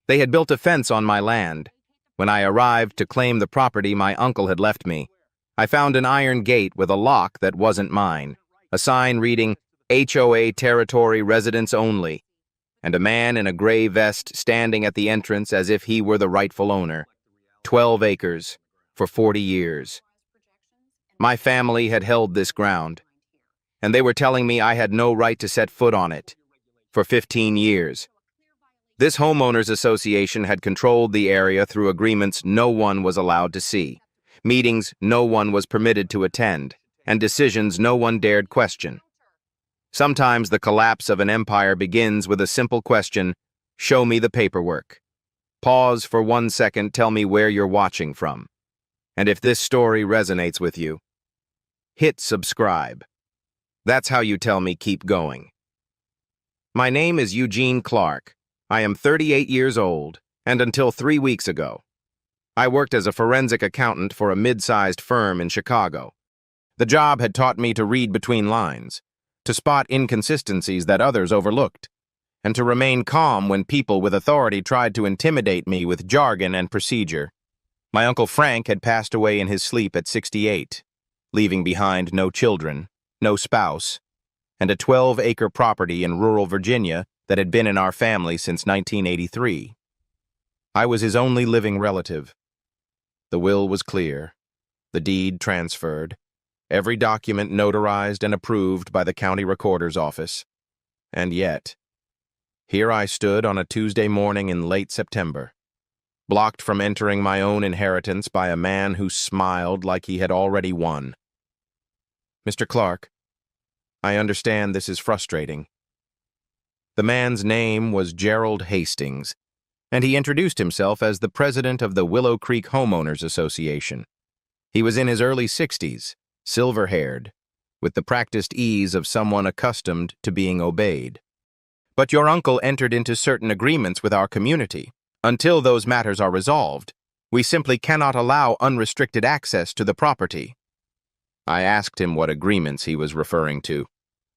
They had built a fence on my land. When I arrived to claim the property my uncle had left me, I found an iron gate with a lock that wasn't mine, a sign reading HOA Territory Residents Only, and a man in a gray vest standing at the entrance as if he were the rightful owner. 12 acres for 40 years. My family had held this ground, and they were telling me I had no right to set foot on it for 15 years. This homeowners association had controlled the area through agreements no one was allowed to see, meetings no one was permitted to attend, and decisions no one dared question. Sometimes the collapse of an empire begins with a simple question: show me the paperwork. Pause for 1 second, tell me where you're watching from. And if this story resonates with you, hit subscribe. That's how you tell me keep going. My name is Eugene Clark. I am 38 years old, and until 3 weeks ago, I worked as a forensic accountant for a mid-sized firm in Chicago. The job had taught me to read between lines, to spot inconsistencies that others overlooked, and to remain calm when people with authority tried to intimidate me with jargon and procedure. My Uncle Frank had passed away in his sleep at 68, leaving behind no children, no spouse, and a 12-acre property in rural Virginia that had been in our family since 1983. I was his only living relative. The will was clear, the deed transferred, every document notarized and approved by the county recorder's office. And yet, here I stood on a Tuesday morning in late September, blocked from entering my own inheritance by a man who smiled like he had already won. Mr. Clark, I understand this is frustrating. The man's name was Gerald Hastings, and he introduced himself as the president of the Willow Creek Homeowners Association. He was in his early 60s, silver-haired, with the practiced ease of someone accustomed to being obeyed. But your uncle entered into certain agreements with our community. Until those matters are resolved, we simply cannot allow unrestricted access to the property. I asked him what agreements he was referring to.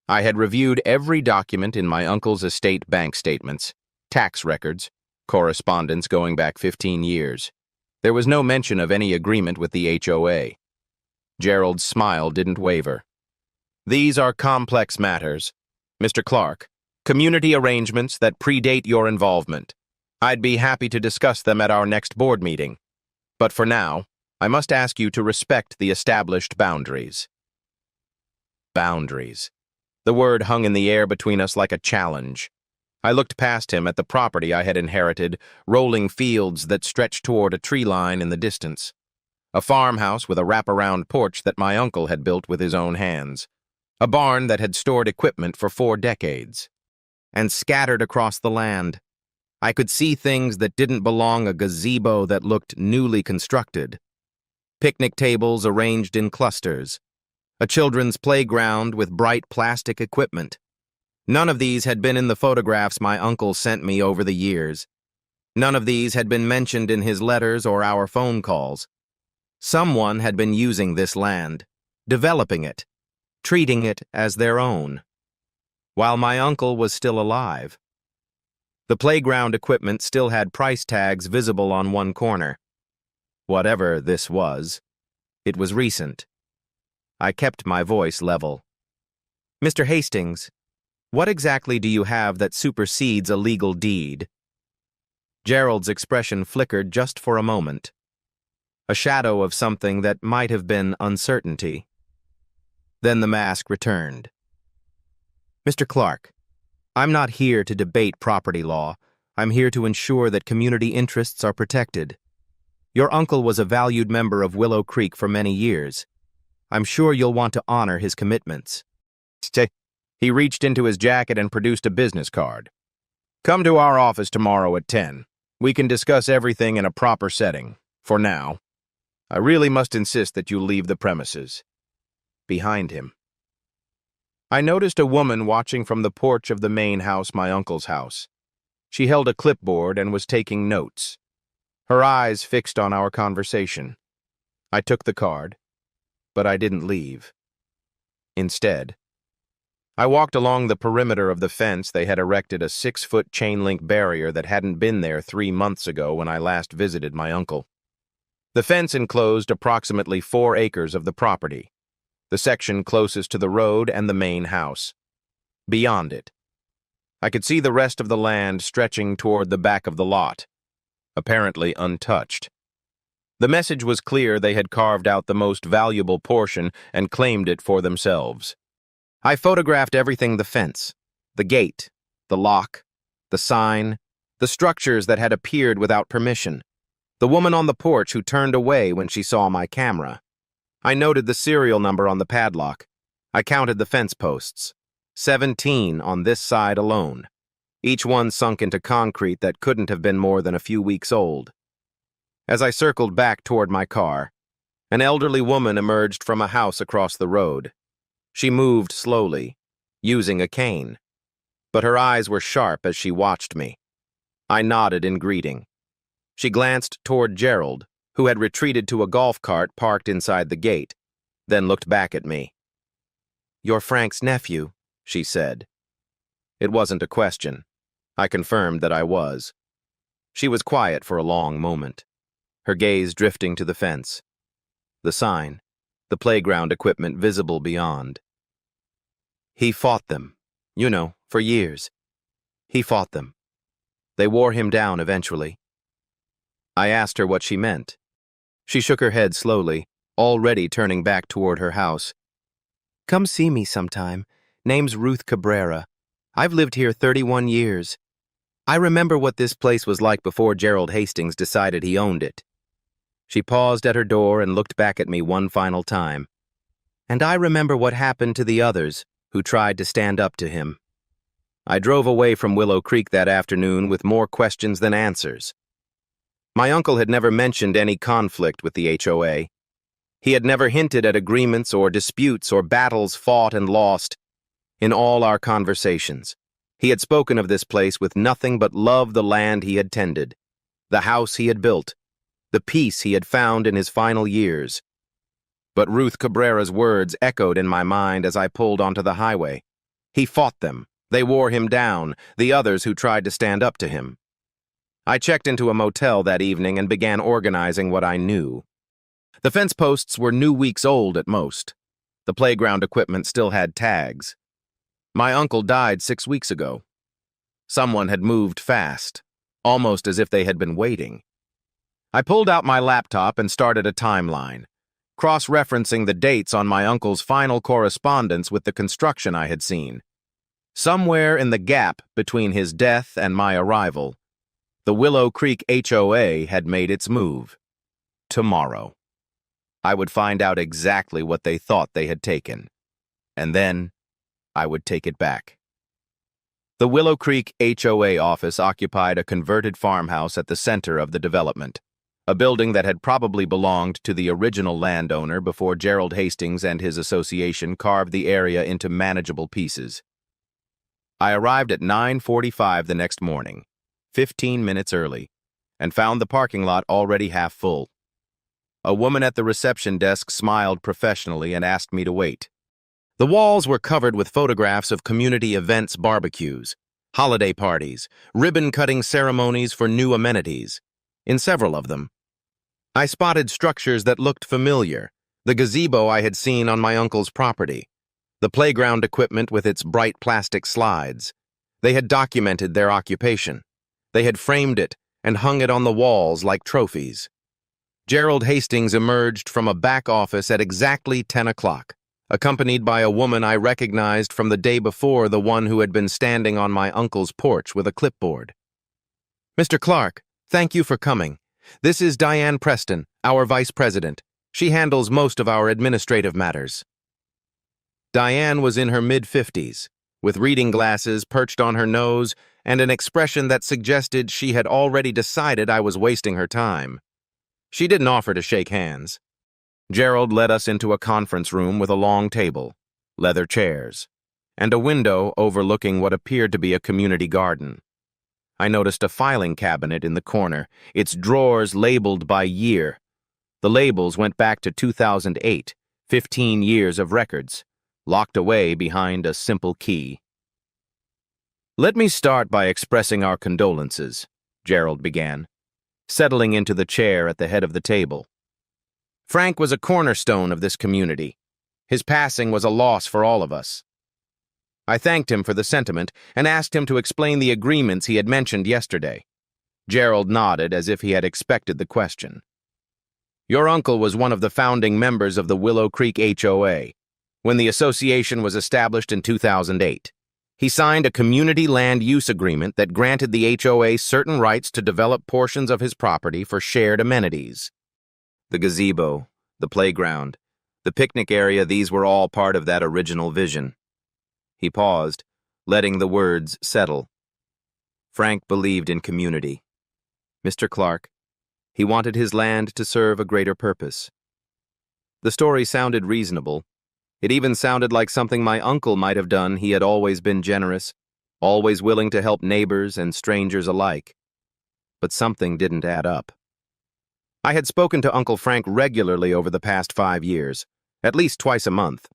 I had reviewed every document in my uncle's estate bank statements, tax records, correspondence going back 15 years. There was no mention of any agreement with the HOA. Gerald's smile didn't waver. These are complex matters, Mr. Clark, community arrangements that predate your involvement. I'd be happy to discuss them at our next board meeting. But for now, I must ask you to respect the established boundaries. Boundaries. The word hung in the air between us like a challenge. I looked past him at the property I had inherited, rolling fields that stretched toward a tree line in the distance. A farmhouse with a wraparound porch that my uncle had built with his own hands. A barn that had stored equipment for 4 decades. And scattered across the land, I could see things that didn't belong: a gazebo that looked newly constructed, picnic tables arranged in clusters, a children's playground with bright plastic equipment. None of these had been in the photographs my uncle sent me over the years. None of these had been mentioned in his letters or our phone calls. Someone had been using this land, developing it, treating it as their own, while my uncle was still alive. The playground equipment still had price tags visible on one corner. Whatever this was, it was recent. I kept my voice level. Mr. Hastings, what exactly do you have that supersedes a legal deed? Gerald's expression flickered just for a moment, a shadow of something that might have been uncertainty. Then the mask returned. Mr. Clark, I'm not here to debate property law. I'm here to ensure that community interests are protected. Your uncle was a valued member of Willow Creek for many years. I'm sure you'll want to honor his commitments. He reached into his jacket and produced a business card. Come to our office tomorrow at 10. We can discuss everything in a proper setting. For now, I really must insist that you leave the premises. Behind him, I noticed a woman watching from the porch of the main house, my uncle's house. She held a clipboard and was taking notes, her eyes fixed on our conversation. I took the card, but I didn't leave. Instead, I walked along the perimeter of the fence. They had erected a 6-foot chain-link barrier that hadn't been there 3 months ago when I last visited my uncle. The fence enclosed approximately 4 acres of the property, the section closest to the road and the main house. Beyond it, I could see the rest of the land stretching toward the back of the lot, apparently untouched. The message was clear: they had carved out the most valuable portion and claimed it for themselves. I photographed everything: the fence, the gate, the lock, the sign, the structures that had appeared without permission, the woman on the porch who turned away when she saw my camera. I noted the serial number on the padlock. I counted the fence posts. 17 on this side alone, each one sunk into concrete that couldn't have been more than a few weeks old. As I circled back toward my car, an elderly woman emerged from a house across the road. She moved slowly, using a cane, but her eyes were sharp as she watched me. I nodded in greeting. She glanced toward Gerald, who had retreated to a golf cart parked inside the gate, then looked back at me. "You're Frank's nephew," she said. It wasn't a question. I confirmed that I was. She was quiet for a long moment, her gaze drifting to the fence, the sign, the playground equipment visible beyond. "He fought them, for years. He fought them. They wore him down eventually." I asked her what she meant. She shook her head slowly, already turning back toward her house. "Come see me sometime. Name's Ruth Cabrera. I've lived here 31 years. I remember what this place was like before Gerald Hastings decided he owned it." She paused at her door and looked back at me one final time. "And I remember what happened to the others who tried to stand up to him." I drove away from Willow Creek that afternoon with more questions than answers. My uncle had never mentioned any conflict with the HOA. He had never hinted at agreements or disputes or battles fought and lost. In all our conversations, he had spoken of this place with nothing but love: the land he had tended, the house he had built, the peace he had found in his final years. But Ruth Cabrera's words echoed in my mind as I pulled onto the highway. He fought them. They wore him down, the others who tried to stand up to him. I checked into a motel that evening and began organizing what I knew. The fence posts were new weeks old at most. The playground equipment still had tags. My uncle died 6 weeks ago. Someone had moved fast, almost as if they had been waiting. I pulled out my laptop and started a timeline, cross-referencing the dates on my uncle's final correspondence with the construction I had seen. Somewhere in the gap between his death and my arrival, the Willow Creek HOA had made its move. Tomorrow, I would find out exactly what they thought they had taken, and then I would take it back. The Willow Creek HOA office occupied a converted farmhouse at the center of the development, a building that had probably belonged to the original landowner before Gerald Hastings and his association carved the area into manageable pieces. I arrived at 9:45 the next morning, 15 minutes early, and found the parking lot already half full. A woman at the reception desk smiled professionally and asked me to wait. The walls were covered with photographs of community events, barbecues, holiday parties, ribbon-cutting ceremonies for new amenities. In several of them, I spotted structures that looked familiar: the gazebo I had seen on my uncle's property, the playground equipment with its bright plastic slides. They had documented their occupation. They had framed it and hung it on the walls like trophies. Gerald Hastings emerged from a back office at exactly 10 o'clock, accompanied by a woman I recognized from the day before, the one who had been standing on my uncle's porch with a clipboard. "Mr. Clark, thank you for coming. This is Diane Preston, our vice president. She handles most of our administrative matters." Diane was in her mid-50s, with reading glasses perched on her nose and an expression that suggested she had already decided I was wasting her time. She didn't offer to shake hands. Gerald led us into a conference room with a long table, leather chairs, and a window overlooking what appeared to be a community garden. I noticed a filing cabinet in the corner, its drawers labeled by year. The labels went back to 2008, 15 years of records. locked away behind a simple key. "Let me start by expressing our condolences," Gerald began, settling into the chair at the head of the table. "Frank was a cornerstone of this community. His passing was a loss for all of us." I thanked him for the sentiment and asked him to explain the agreements he had mentioned yesterday. Gerald nodded as if he had expected the question. "Your uncle was one of the founding members of the Willow Creek HOA when the association was established in 2008. He signed a community land use agreement that granted the HOA certain rights to develop portions of his property for shared amenities. The gazebo, the playground, the picnic area, these were all part of that original vision." He paused, letting the words settle. Frank believed in community. Mr. Clark, he wanted his land to serve a greater purpose. The story sounded reasonable. It even sounded like something my uncle might have done. He had always been generous, always willing to help neighbors and strangers alike. But something didn't add up. I had spoken to Uncle Frank regularly over the past 5 years, at least twice a month.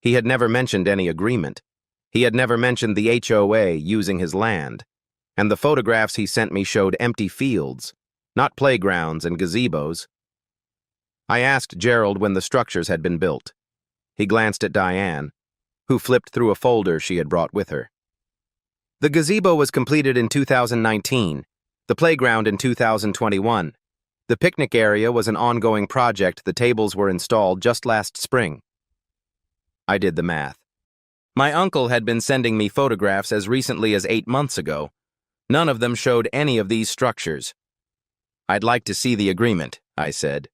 He had never mentioned any agreement. He had never mentioned the HOA using his land. And the photographs he sent me showed empty fields, not playgrounds and gazebos. I asked Gerald when the structures had been built. He glanced at Diane, who flipped through a folder she had brought with her. "The gazebo was completed in 2019, the playground in 2021. The picnic area was an ongoing project. The tables were installed just last spring." I did the math. My uncle had been sending me photographs as recently as 8 months ago. None of them showed any of these structures. "I'd like to see the agreement," I said.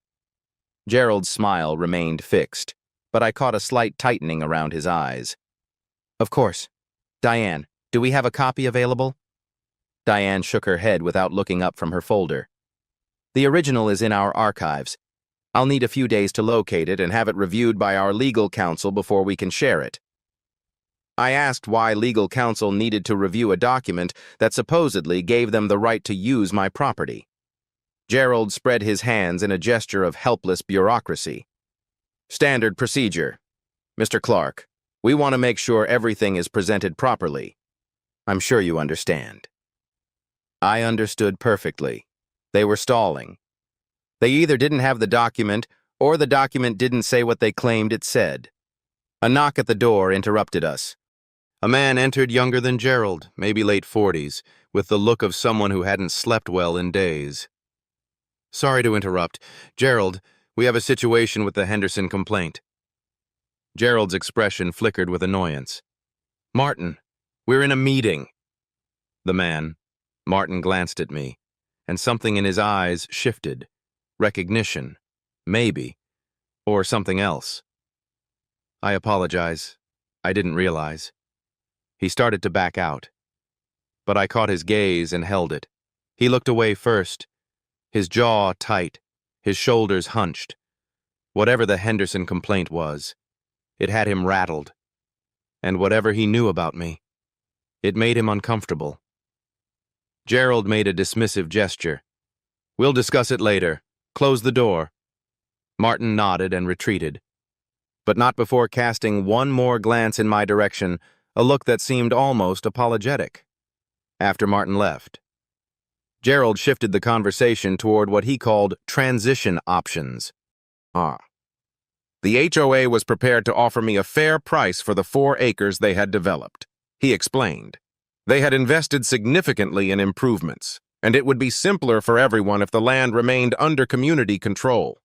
Gerald's smile remained fixed, but I caught a slight tightening around his eyes. "Of course. Diane, do we have a copy available?" Diane shook her head without looking up from her folder. "The original is in our archives. I'll need a few days to locate it and have it reviewed by our legal counsel before we can share it." I asked why legal counsel needed to review a document that supposedly gave them the right to use my property. Gerald spread his hands in a gesture of helpless bureaucracy. "Standard procedure. Mr. Clark, we want to make sure everything is presented properly. I'm sure you understand." I understood perfectly. They were stalling. They either didn't have the document, or the document didn't say what they claimed it said. A knock at the door interrupted us. A man entered, younger than Gerald, maybe late 40s, with the look of someone who hadn't slept well in days. "Sorry to interrupt. Gerald, we have a situation with the Henderson complaint." Gerald's expression flickered with annoyance. "Martin, we're in a meeting." The man, Martin, glanced at me, and something in his eyes shifted. Recognition, maybe, or something else. "I apologize. I didn't realize." He started to back out, but I caught his gaze and held it. He looked away first, his jaw tight, his shoulders hunched. Whatever the Henderson complaint was, it had him rattled. And whatever he knew about me, it made him uncomfortable. Gerald made a dismissive gesture. "We'll discuss it later. Close the door." Martin nodded and retreated, but not before casting one more glance in my direction, a look that seemed almost apologetic. After Martin left, Gerald shifted the conversation toward what he called transition options. "The HOA was prepared to offer me a fair price for the 4 acres they had developed," he explained. "They had invested significantly in improvements, and it would be simpler for everyone if the land remained under community control."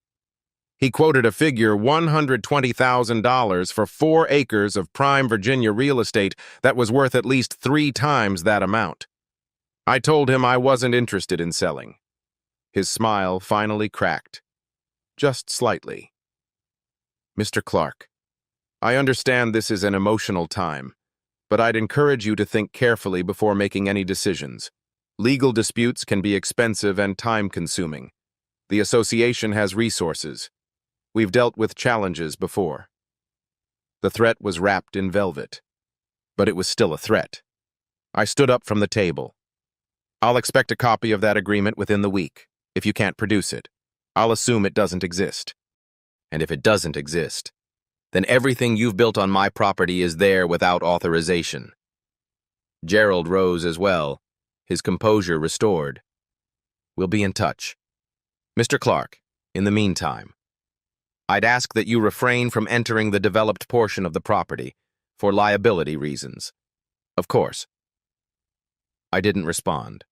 He quoted a figure, $120,000 for 4 acres of prime Virginia real estate that was worth at least 3 times that amount. I told him I wasn't interested in selling. His smile finally cracked, just slightly. "Mr. Clark, I understand this is an emotional time, but I'd encourage you to think carefully before making any decisions. Legal disputes can be expensive and time-consuming. The association has resources. We've dealt with challenges before." The threat was wrapped in velvet, but it was still a threat. I stood up from the table. "I'll expect a copy of that agreement within the week. If you can't produce it, I'll assume it doesn't exist. And if it doesn't exist, then everything you've built on my property is there without authorization. Gerald rose as well, his composure restored. We'll be in touch. Mr. Clark, in the meantime, I'd ask that you refrain from entering the developed portion of the property for liability reasons. Of course. I didn't respond.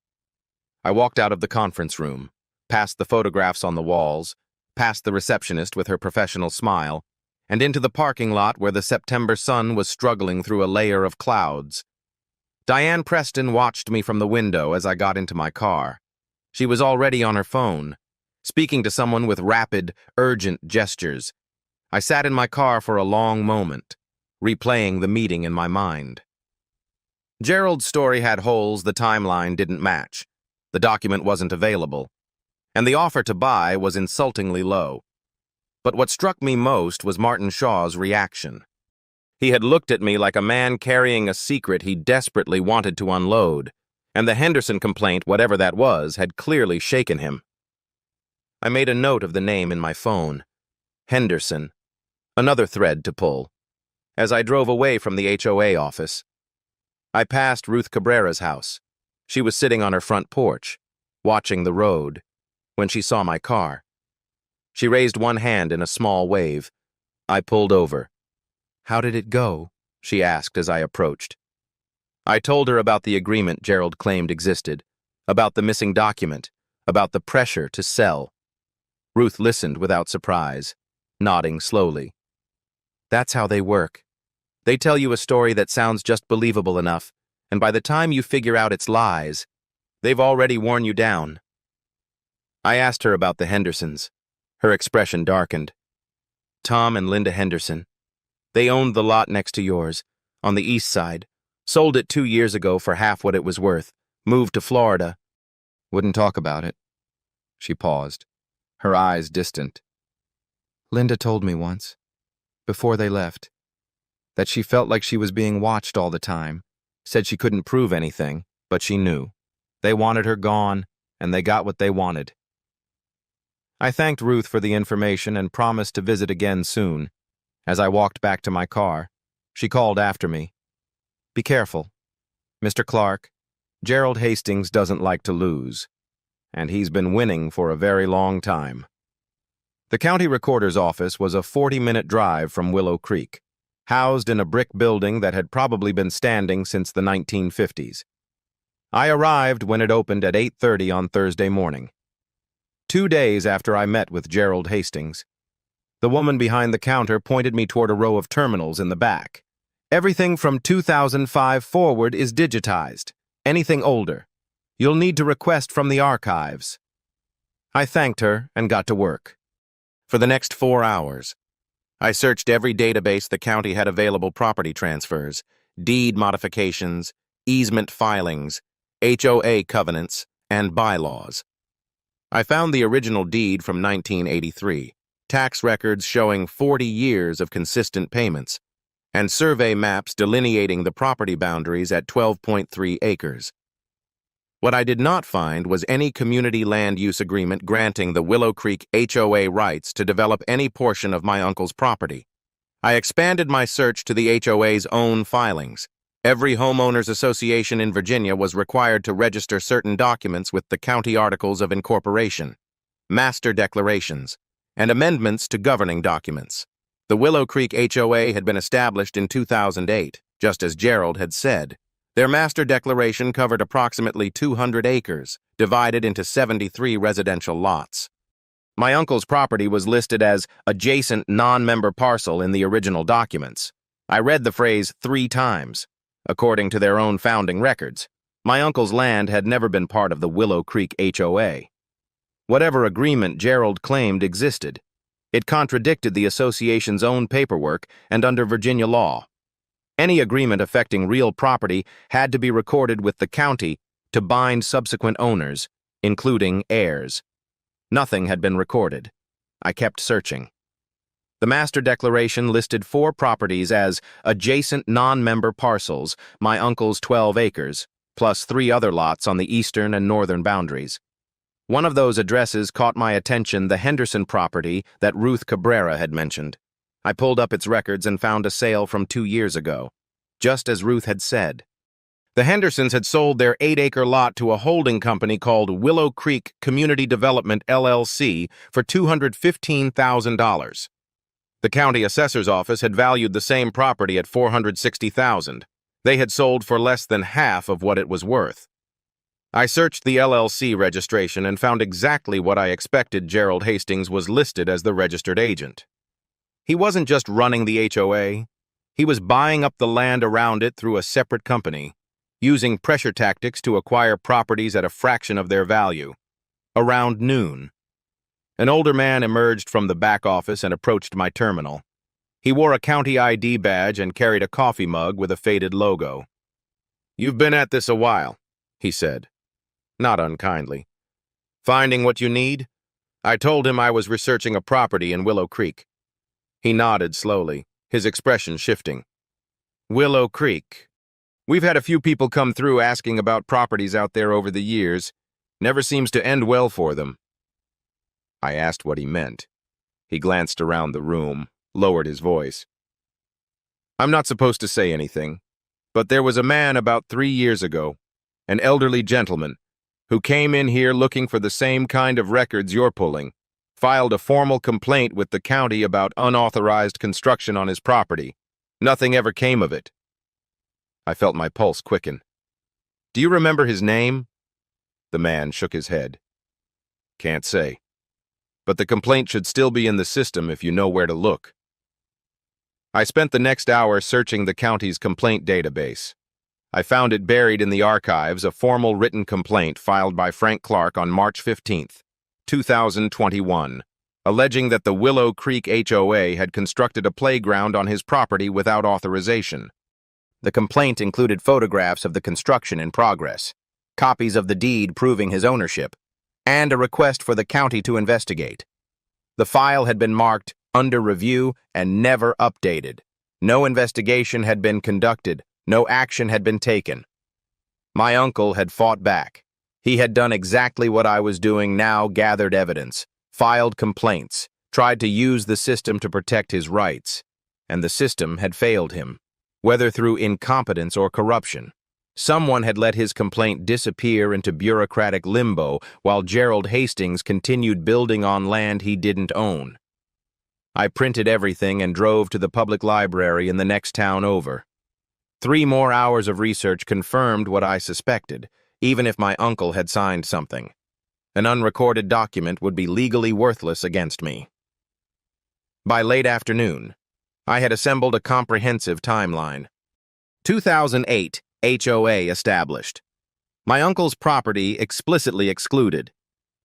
I walked out of the conference room, past the photographs on the walls, past the receptionist with her professional smile, and into the parking lot where the September sun was struggling through a layer of clouds. Diane Preston watched me from the window as I got into my car. She was already on her phone, speaking to someone with rapid, urgent gestures. I sat in my car for a long moment, replaying the meeting in my mind. Gerald's story had holes the timeline didn't match. The document wasn't available, and the offer to buy was insultingly low. But what struck me most was Martin Shaw's reaction. He had looked at me like a man carrying a secret he desperately wanted to unload, and the Henderson complaint, whatever that was, had clearly shaken him. I made a note of the name in my phone. Henderson. Another thread to pull. As I drove away from the HOA office, I passed Ruth Cabrera's house. She was sitting on her front porch, watching the road, when she saw my car. She raised one hand in a small wave. I pulled over. "How did it go?" she asked as I approached. I told her about the agreement Gerald claimed existed, about the missing document, about the pressure to sell. Ruth listened without surprise, nodding slowly. "That's how they work. They tell you a story that sounds just believable enough, and by the time you figure out its lies, they've already worn you down." I asked her about the Hendersons. Her expression darkened. "Tom and Linda Henderson. They owned the lot next to yours, on the east side, sold it 2 years ago for half what it was worth, moved to Florida." "Wouldn't talk about it." She paused, her eyes distant. "Linda told me once, before they left, that she felt like she was being watched all the time, said she couldn't prove anything, but she knew. They wanted her gone, and they got what they wanted." I thanked Ruth for the information and promised to visit again soon. As I walked back to my car, she called after me. "Be careful. Mr. Clark, Gerald Hastings doesn't like to lose, and he's been winning for a very long time." The county recorder's office was a 40-minute drive from Willow Creek, housed in a brick building that had probably been standing since the 1950s. I arrived when it opened at 8:30 on Thursday morning, 2 days after I met with Gerald Hastings. The woman behind the counter pointed me toward a row of terminals in the back. "Everything from 2005 forward is digitized. Anything older, you'll need to request from the archives." I thanked her and got to work. For the next 4 hours, I searched every database the county had available: property transfers, deed modifications, easement filings, HOA covenants, and bylaws. I found the original deed from 1983, tax records showing 40 years of consistent payments, and survey maps delineating the property boundaries at 12.3 acres. What I did not find was any community land use agreement granting the Willow Creek HOA rights to develop any portion of my uncle's property. I expanded my search to the HOA's own filings. Every homeowners association in Virginia was required to register certain documents with the county articles of incorporation, master declarations, and amendments to governing documents. The Willow Creek HOA had been established in 2008, just as Gerald had said. Their master declaration covered approximately 200 acres, divided into 73 residential lots. My uncle's property was listed as adjacent non-member parcel in the original documents. I read the phrase 3 times. According to their own founding records, my uncle's land had never been part of the Willow Creek HOA. Whatever agreement Gerald claimed existed, it contradicted the association's own paperwork and under Virginia law. Any agreement affecting real property had to be recorded with the county to bind subsequent owners, including heirs. Nothing had been recorded. I kept searching. The master declaration listed 4 properties as adjacent non-member parcels, my uncle's 12 acres, plus 3 other lots on the eastern and northern boundaries. One of those addresses caught my attention: the Henderson property that Ruth Cabrera had mentioned. I pulled up its records and found a sale from 2 years ago, just as Ruth had said. The Hendersons had sold their 8-acre lot to a holding company called Willow Creek Community Development, LLC, for $215,000. The county assessor's office had valued the same property at $460,000. They had sold for less than half of what it was worth. I searched the LLC registration and found exactly what I expected. Gerald Hastings was listed as the registered agent. He wasn't just running the HOA. He was buying up the land around it through a separate company, using pressure tactics to acquire properties at a fraction of their value. Around noon, an older man emerged from the back office and approached my terminal. He wore a county ID badge and carried a coffee mug with a faded logo. "You've been at this a while," he said, not unkindly. "Finding what you need?" I told him I was researching a property in Willow Creek. He nodded slowly, his expression shifting. "Willow Creek. We've had a few people come through asking about properties out there over the years. Never seems to end well for them." I asked what he meant. He glanced around the room, lowered his voice. "I'm not supposed to say anything, but there was a man about 3 years ago, an elderly gentleman, who came in here looking for the same kind of records you're pulling, filed a formal complaint with the county about unauthorized construction on his property. Nothing ever came of it." I felt my pulse quicken. "Do you remember his name?" The man shook his head. "Can't say. But the complaint should still be in the system if you know where to look." I spent the next hour searching the county's complaint database. I found it buried in the archives, a formal written complaint filed by Frank Clark on March 15, 2021, alleging that the Willow Creek HOA had constructed a playground on his property without authorization. The complaint included photographs of the construction in progress, copies of the deed proving his ownership, and a request for the county to investigate. The file had been marked under review and never updated. No investigation had been conducted. No action had been taken. My uncle had fought back. He had done exactly what I was doing now, gathered evidence, filed complaints, tried to use the system to protect his rights. And the system had failed him, whether through incompetence or corruption. Someone had let his complaint disappear into bureaucratic limbo while Gerald Hastings continued building on land he didn't own. I printed everything and drove to the public library in the next town over. 3 more hours of research confirmed what I suspected, even if my uncle had signed something. An unrecorded document would be legally worthless against me. By late afternoon, I had assembled a comprehensive timeline. 2008, HOA established. My uncle's property explicitly excluded.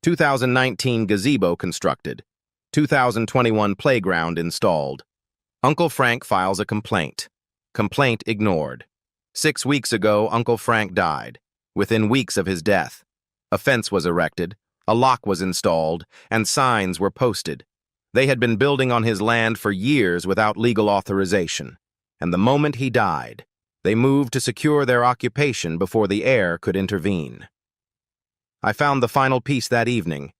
2019 gazebo constructed. 2021 playground installed. Uncle Frank files a complaint. Complaint ignored. 6 weeks ago, Uncle Frank died. Within weeks of his death, a fence was erected, a lock was installed, and signs were posted. They had been building on his land for years without legal authorization, and the moment he died, they moved to secure their occupation before the heir could intervene. I found the final piece that evening,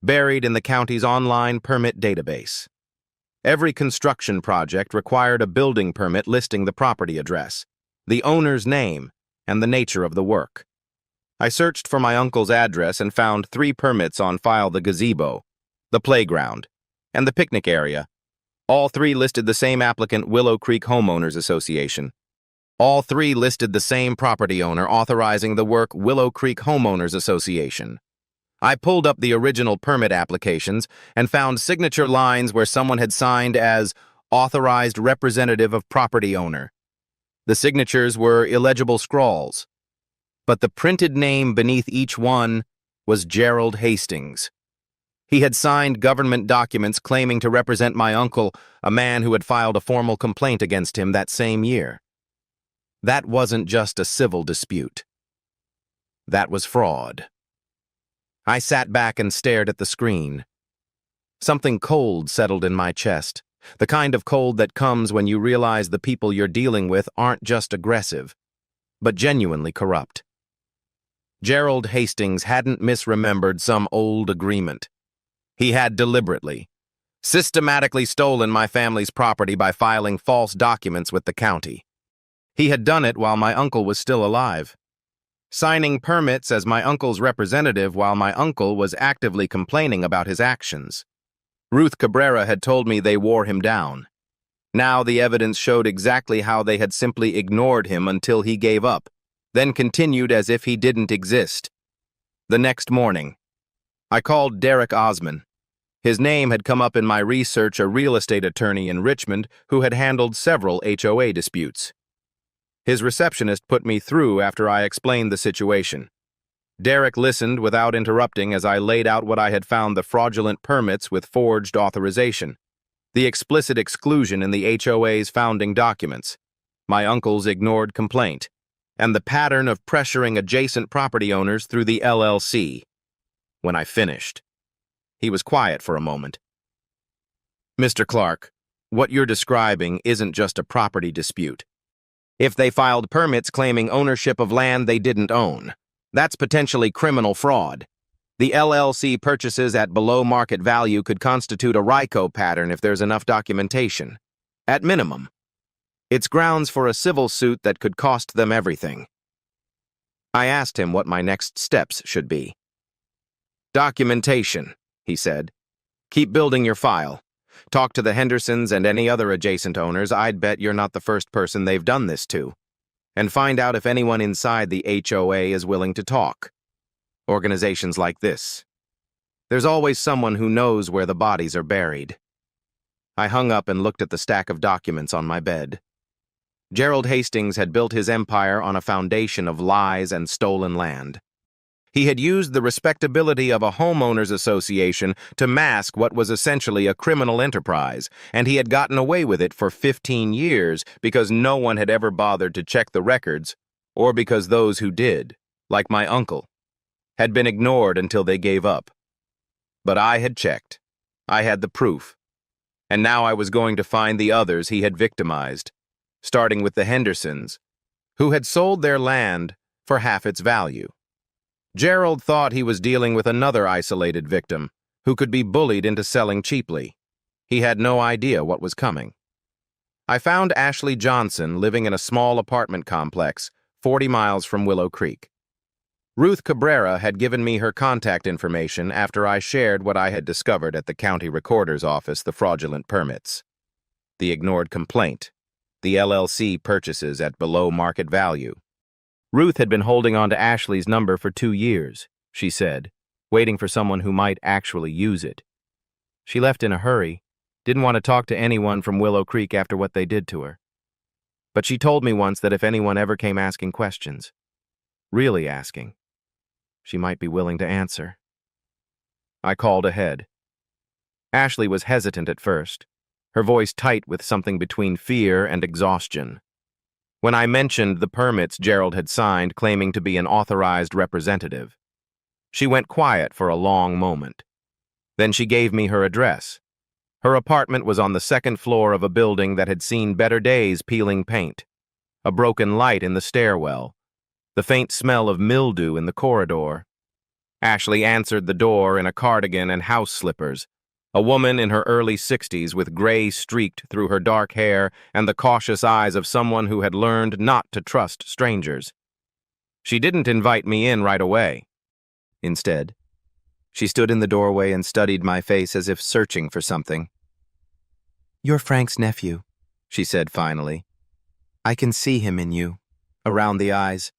buried in the county's online permit database. Every construction project required a building permit listing the property address, the owner's name, and the nature of the work. I searched for my uncle's address and found 3 permits on file: the gazebo, the playground, and the picnic area. All 3 listed the same applicant, Willow Creek Homeowners Association. All 3 listed the same property owner authorizing the work, Willow Creek Homeowners Association. I pulled up the original permit applications and found signature lines where someone had signed as authorized representative of property owner. The signatures were illegible scrawls, but the printed name beneath each one was Gerald Hastings. He had signed government documents claiming to represent my uncle, a man who had filed a formal complaint against him that same year. That wasn't just a civil dispute. That was fraud. I sat back and stared at the screen. Something cold settled in my chest, the kind of cold that comes when you realize the people you're dealing with aren't just aggressive, but genuinely corrupt. Gerald Hastings hadn't misremembered some old agreement. He had deliberately systematically stolen my family's property by filing false documents with the county. He had done it while my uncle was still alive, signing permits as my uncle's representative while my uncle was actively complaining about his actions. Ruth Cabrera had told me they wore him down. Now the evidence showed exactly how they had simply ignored him until he gave up, then continued as if he didn't exist. The next morning, I called Derek Osman. His name had come up in my research, a real estate attorney in Richmond who had handled several HOA disputes. His receptionist put me through after I explained the situation. Derek listened without interrupting as I laid out what I had found: the fraudulent permits with forged authorization, the explicit exclusion in the HOA's founding documents, my uncle's ignored complaint, and the pattern of pressuring adjacent property owners through the LLC. When I finished, he was quiet for a moment. "Mr. Clark, what you're describing isn't just a property dispute. If they filed permits claiming ownership of land they didn't own, that's potentially criminal fraud. The LLC purchases at below market value could constitute a RICO pattern if there's enough documentation. At minimum, it's grounds for a civil suit that could cost them everything." I asked him what my next steps should be. "Documentation," he said. "Keep building your file. Talk to the Hendersons and any other adjacent owners. I'd bet you're not the first person they've done this to. And find out if anyone inside the HOA is willing to talk. Organizations like this, there's always someone who knows where the bodies are buried." I hung up and looked at the stack of documents on my bed. Gerald Hastings had built his empire on a foundation of lies and stolen land. He had used the respectability of a homeowners association to mask what was essentially a criminal enterprise, and he had gotten away with it for 15 years because no one had ever bothered to check the records, or because those who did, like my uncle, had been ignored until they gave up. But I had checked. I had the proof. And now I was going to find the others he had victimized, starting with the Hendersons, who had sold their land for half its value. Gerald thought he was dealing with another isolated victim who could be bullied into selling cheaply. He had no idea what was coming. I found Ashley Johnson living in a small apartment complex 40 miles from Willow Creek. Ruth Cabrera had given me her contact information after I shared what I had discovered at the county recorder's office: the fraudulent permits, the ignored complaint, the LLC purchases at below market value. Ruth had been holding on to Ashley's number for 2 years, she said, waiting for someone who might actually use it. She left in a hurry, didn't want to talk to anyone from Willow Creek after what they did to her. But she told me once that if anyone ever came asking questions, really asking, she might be willing to answer. I called ahead. Ashley was hesitant at first, her voice tight with something between fear and exhaustion. When I mentioned the permits Gerald had signed claiming to be an authorized representative, she went quiet for a long moment. Then she gave me her address. Her apartment was on the second floor of a building that had seen better days peeling paint, a broken light in the stairwell, the faint smell of mildew in the corridor. Ashley answered the door in a cardigan and house slippers, a woman in her early 60s with gray streaked through her dark hair and the cautious eyes of someone who had learned not to trust strangers. She didn't invite me in right away. Instead, she stood in the doorway and studied my face as if searching for something. "You're Frank's nephew," she said finally. "I can see him in you, around the eyes."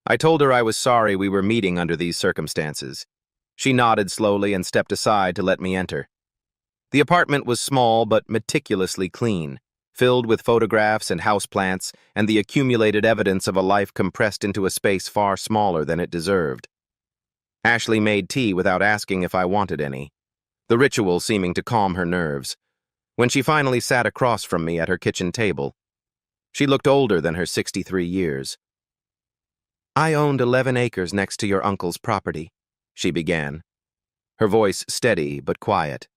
I told her I was sorry we were meeting under these circumstances. She nodded slowly and stepped aside to let me enter. The apartment was small but meticulously clean, filled with photographs and houseplants and the accumulated evidence of a life compressed into a space far smaller than it deserved. Ashley made tea without asking if I wanted any, the ritual seeming to calm her nerves. When she finally sat across from me at her kitchen table, she looked older than her 63 years. "I owned 11 acres next to your uncle's property," she began, her voice steady but quiet.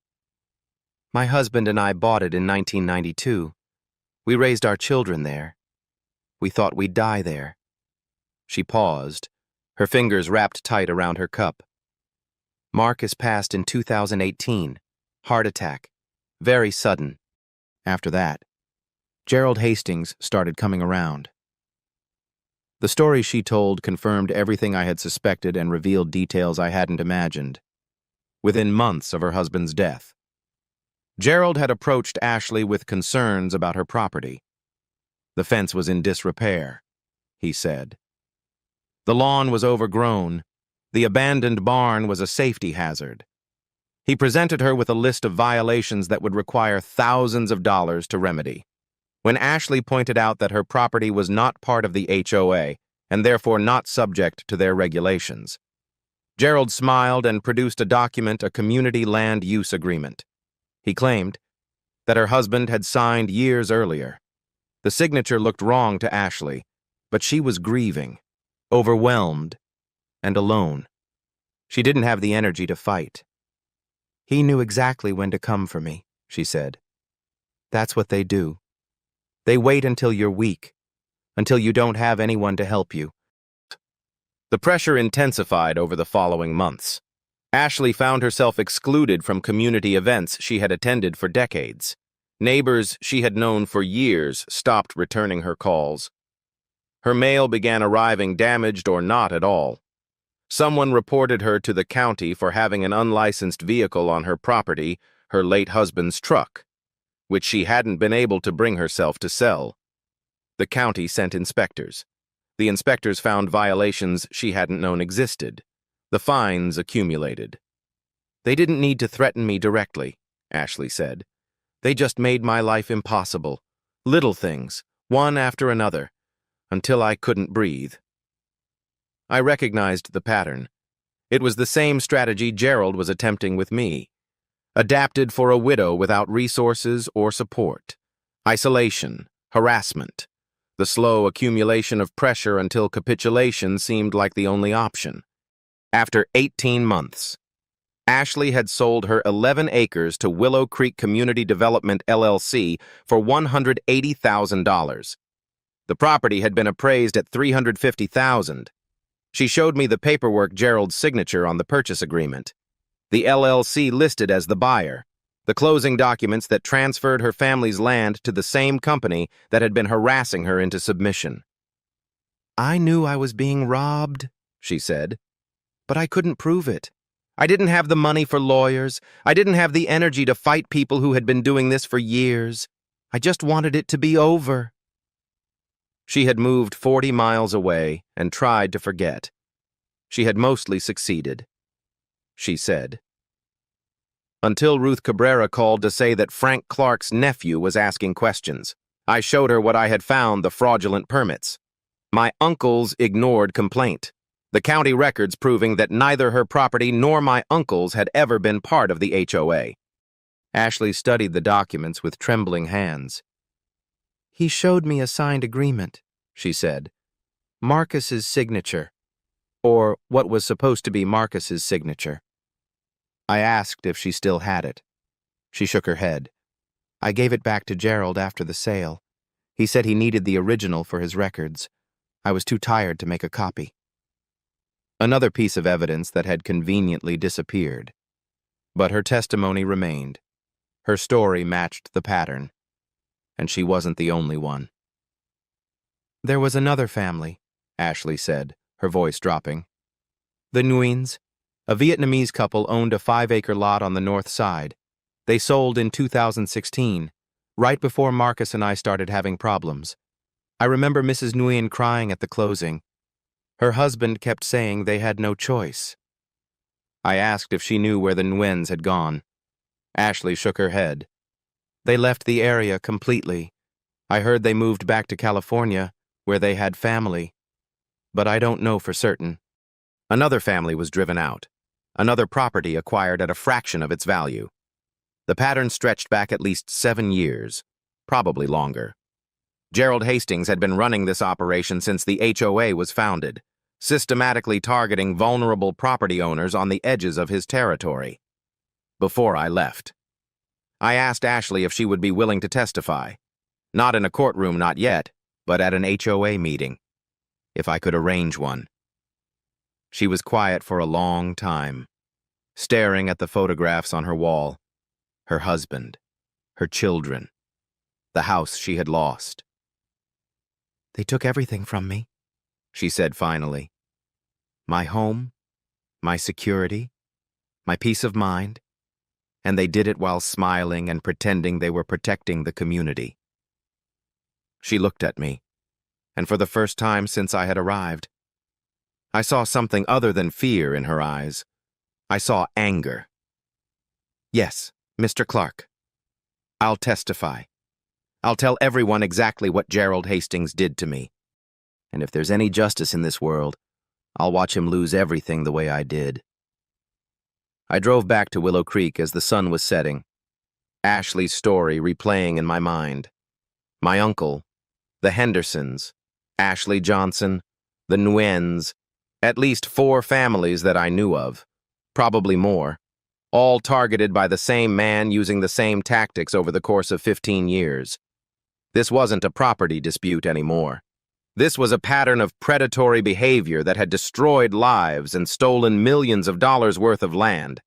"My husband and I bought it in 1992. We raised our children there. We thought we'd die there." She paused, her fingers wrapped tight around her cup. "Marcus passed in 2018. Heart attack. Very sudden. After that, Gerald Hastings started coming around. The story she told confirmed everything I had suspected and revealed details I hadn't imagined. Within months of her husband's death, Gerald had approached Ashley with concerns about her property. The fence was in disrepair, he said. The lawn was overgrown. The abandoned barn was a safety hazard. He presented her with a list of violations that would require thousands of dollars to remedy. When Ashley pointed out that her property was not part of the HOA and therefore not subject to their regulations, Gerald smiled and produced a document, a community land use agreement. He claimed that her husband had signed years earlier. The signature looked wrong to Ashley, but she was grieving, overwhelmed, and alone. She didn't have the energy to fight. He knew exactly when to come for me, she said. That's what they do. They wait until you're weak, until you don't have anyone to help you. The pressure intensified over the following months. Ashley found herself excluded from community events she had attended for decades. Neighbors she had known for years stopped returning her calls. Her mail began arriving damaged or not at all. Someone reported her to the county for having an unlicensed vehicle on her property, her late husband's truck, which she hadn't been able to bring herself to sell. The county sent inspectors. The inspectors found violations she hadn't known existed. The fines accumulated. They didn't need to threaten me directly, Ashley said. They just made my life impossible. Little things, one after another, until I couldn't breathe. I recognized the pattern. It was the same strategy Gerald was attempting with me. Adapted for a widow without resources or support. Isolation, harassment, the slow accumulation of pressure until capitulation seemed like the only option. After 18 months, Ashley had sold her 11 acres to Willow Creek Community Development LLC for $180,000. The property had been appraised at $350,000. She showed me the paperwork Gerald's signature on the purchase agreement. The LLC listed as the buyer, the closing documents that transferred her family's land to the same company that had been harassing her into submission. I knew I was being robbed, she said, but I couldn't prove it. I didn't have the money for lawyers. I didn't have the energy to fight people who had been doing this for years. I just wanted it to be over. She had moved 40 miles away and tried to forget. She had mostly succeeded, she said. Until Ruth Cabrera called to say that Frank Clark's nephew was asking questions. I showed her what I had found, the fraudulent permits. My uncle's ignored complaint. The county records proving that neither her property nor my uncle's had ever been part of the HOA. Ashley studied the documents with trembling hands. He showed me a signed agreement, she said. Marcus's signature, or what was supposed to be Marcus's signature. I asked if she still had it. She shook her head. I gave it back to Gerald after the sale. He said he needed the original for his records. I was too tired to make a copy. Another piece of evidence that had conveniently disappeared. But her testimony remained. Her story matched the pattern. And she wasn't the only one. There was another family, Ashley said, her voice dropping. The Nguyen's, a Vietnamese couple, owned a 5-acre lot on the north side. They sold in 2016, right before Marcus and I started having problems. I remember Mrs. Nguyen crying at the closing. Her husband kept saying they had no choice. I asked if she knew where the Nguyen's had gone. Ashley shook her head. They left the area completely. I heard they moved back to California, where they had family. But I don't know for certain. Another family was driven out. Another property acquired at a fraction of its value. The pattern stretched back at least 7 years, probably longer. Gerald Hastings had been running this operation since the HOA was founded, systematically targeting vulnerable property owners on the edges of his territory. Before I left, I asked Ashley if she would be willing to testify. Not in a courtroom, not yet, but at an HOA meeting. If I could arrange one. She was quiet for a long time, staring at the photographs on her wall. her husband, her children, the house she had lost. "They took everything from me," she said finally. "My home, my security, my peace of mind, and they did it while smiling and pretending they were protecting the community." She looked at me, and for the first time since I had arrived, I saw something other than fear in her eyes. I saw anger. "Yes, Mr. Clark. I'll testify. I'll tell everyone exactly what Gerald Hastings did to me. And if there's any justice in this world, I'll watch him lose everything the way I did." I drove back to Willow Creek as the sun was setting, Ashley's story replaying in my mind. My uncle, the Hendersons, Ashley Johnson, the Nguyen's, at least 4 families that I knew of, probably more, all targeted by the same man using the same tactics over the course of 15 years. This wasn't a property dispute anymore. This was a pattern of predatory behavior that had destroyed lives and stolen millions of dollars worth of land.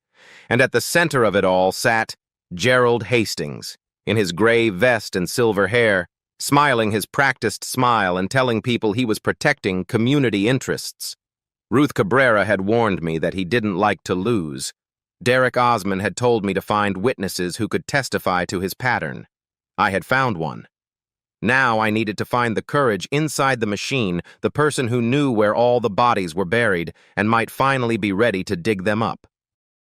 And at the center of it all sat Gerald Hastings, in his gray vest and silver hair, smiling his practiced smile and telling people he was protecting community interests. Ruth Cabrera had warned me that he didn't like to lose. Derek Osmond had told me to find witnesses who could testify to his pattern. I had found one. Now I needed to find the courage inside the machine, the person who knew where all the bodies were buried and might finally be ready to dig them up.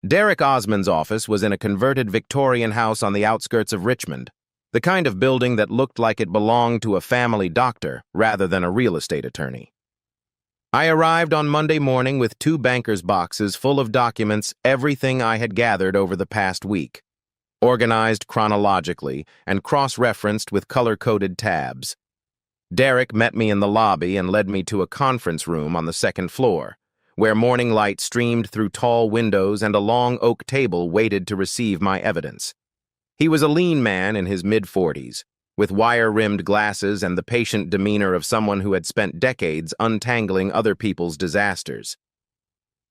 Derek Osmond's office was in a converted Victorian house on the outskirts of Richmond, the kind of building that looked like it belonged to a family doctor rather than a real estate attorney. I arrived on Monday morning with 2 banker's boxes full of documents, everything I had gathered over the past week, organized chronologically and cross-referenced with color-coded tabs. Derek met me in the lobby and led me to a conference room on the 2nd floor, where morning light streamed through tall windows and a long oak table waited to receive my evidence. He was a lean man in his mid-40s, with wire-rimmed glasses and the patient demeanor of someone who had spent decades untangling other people's disasters.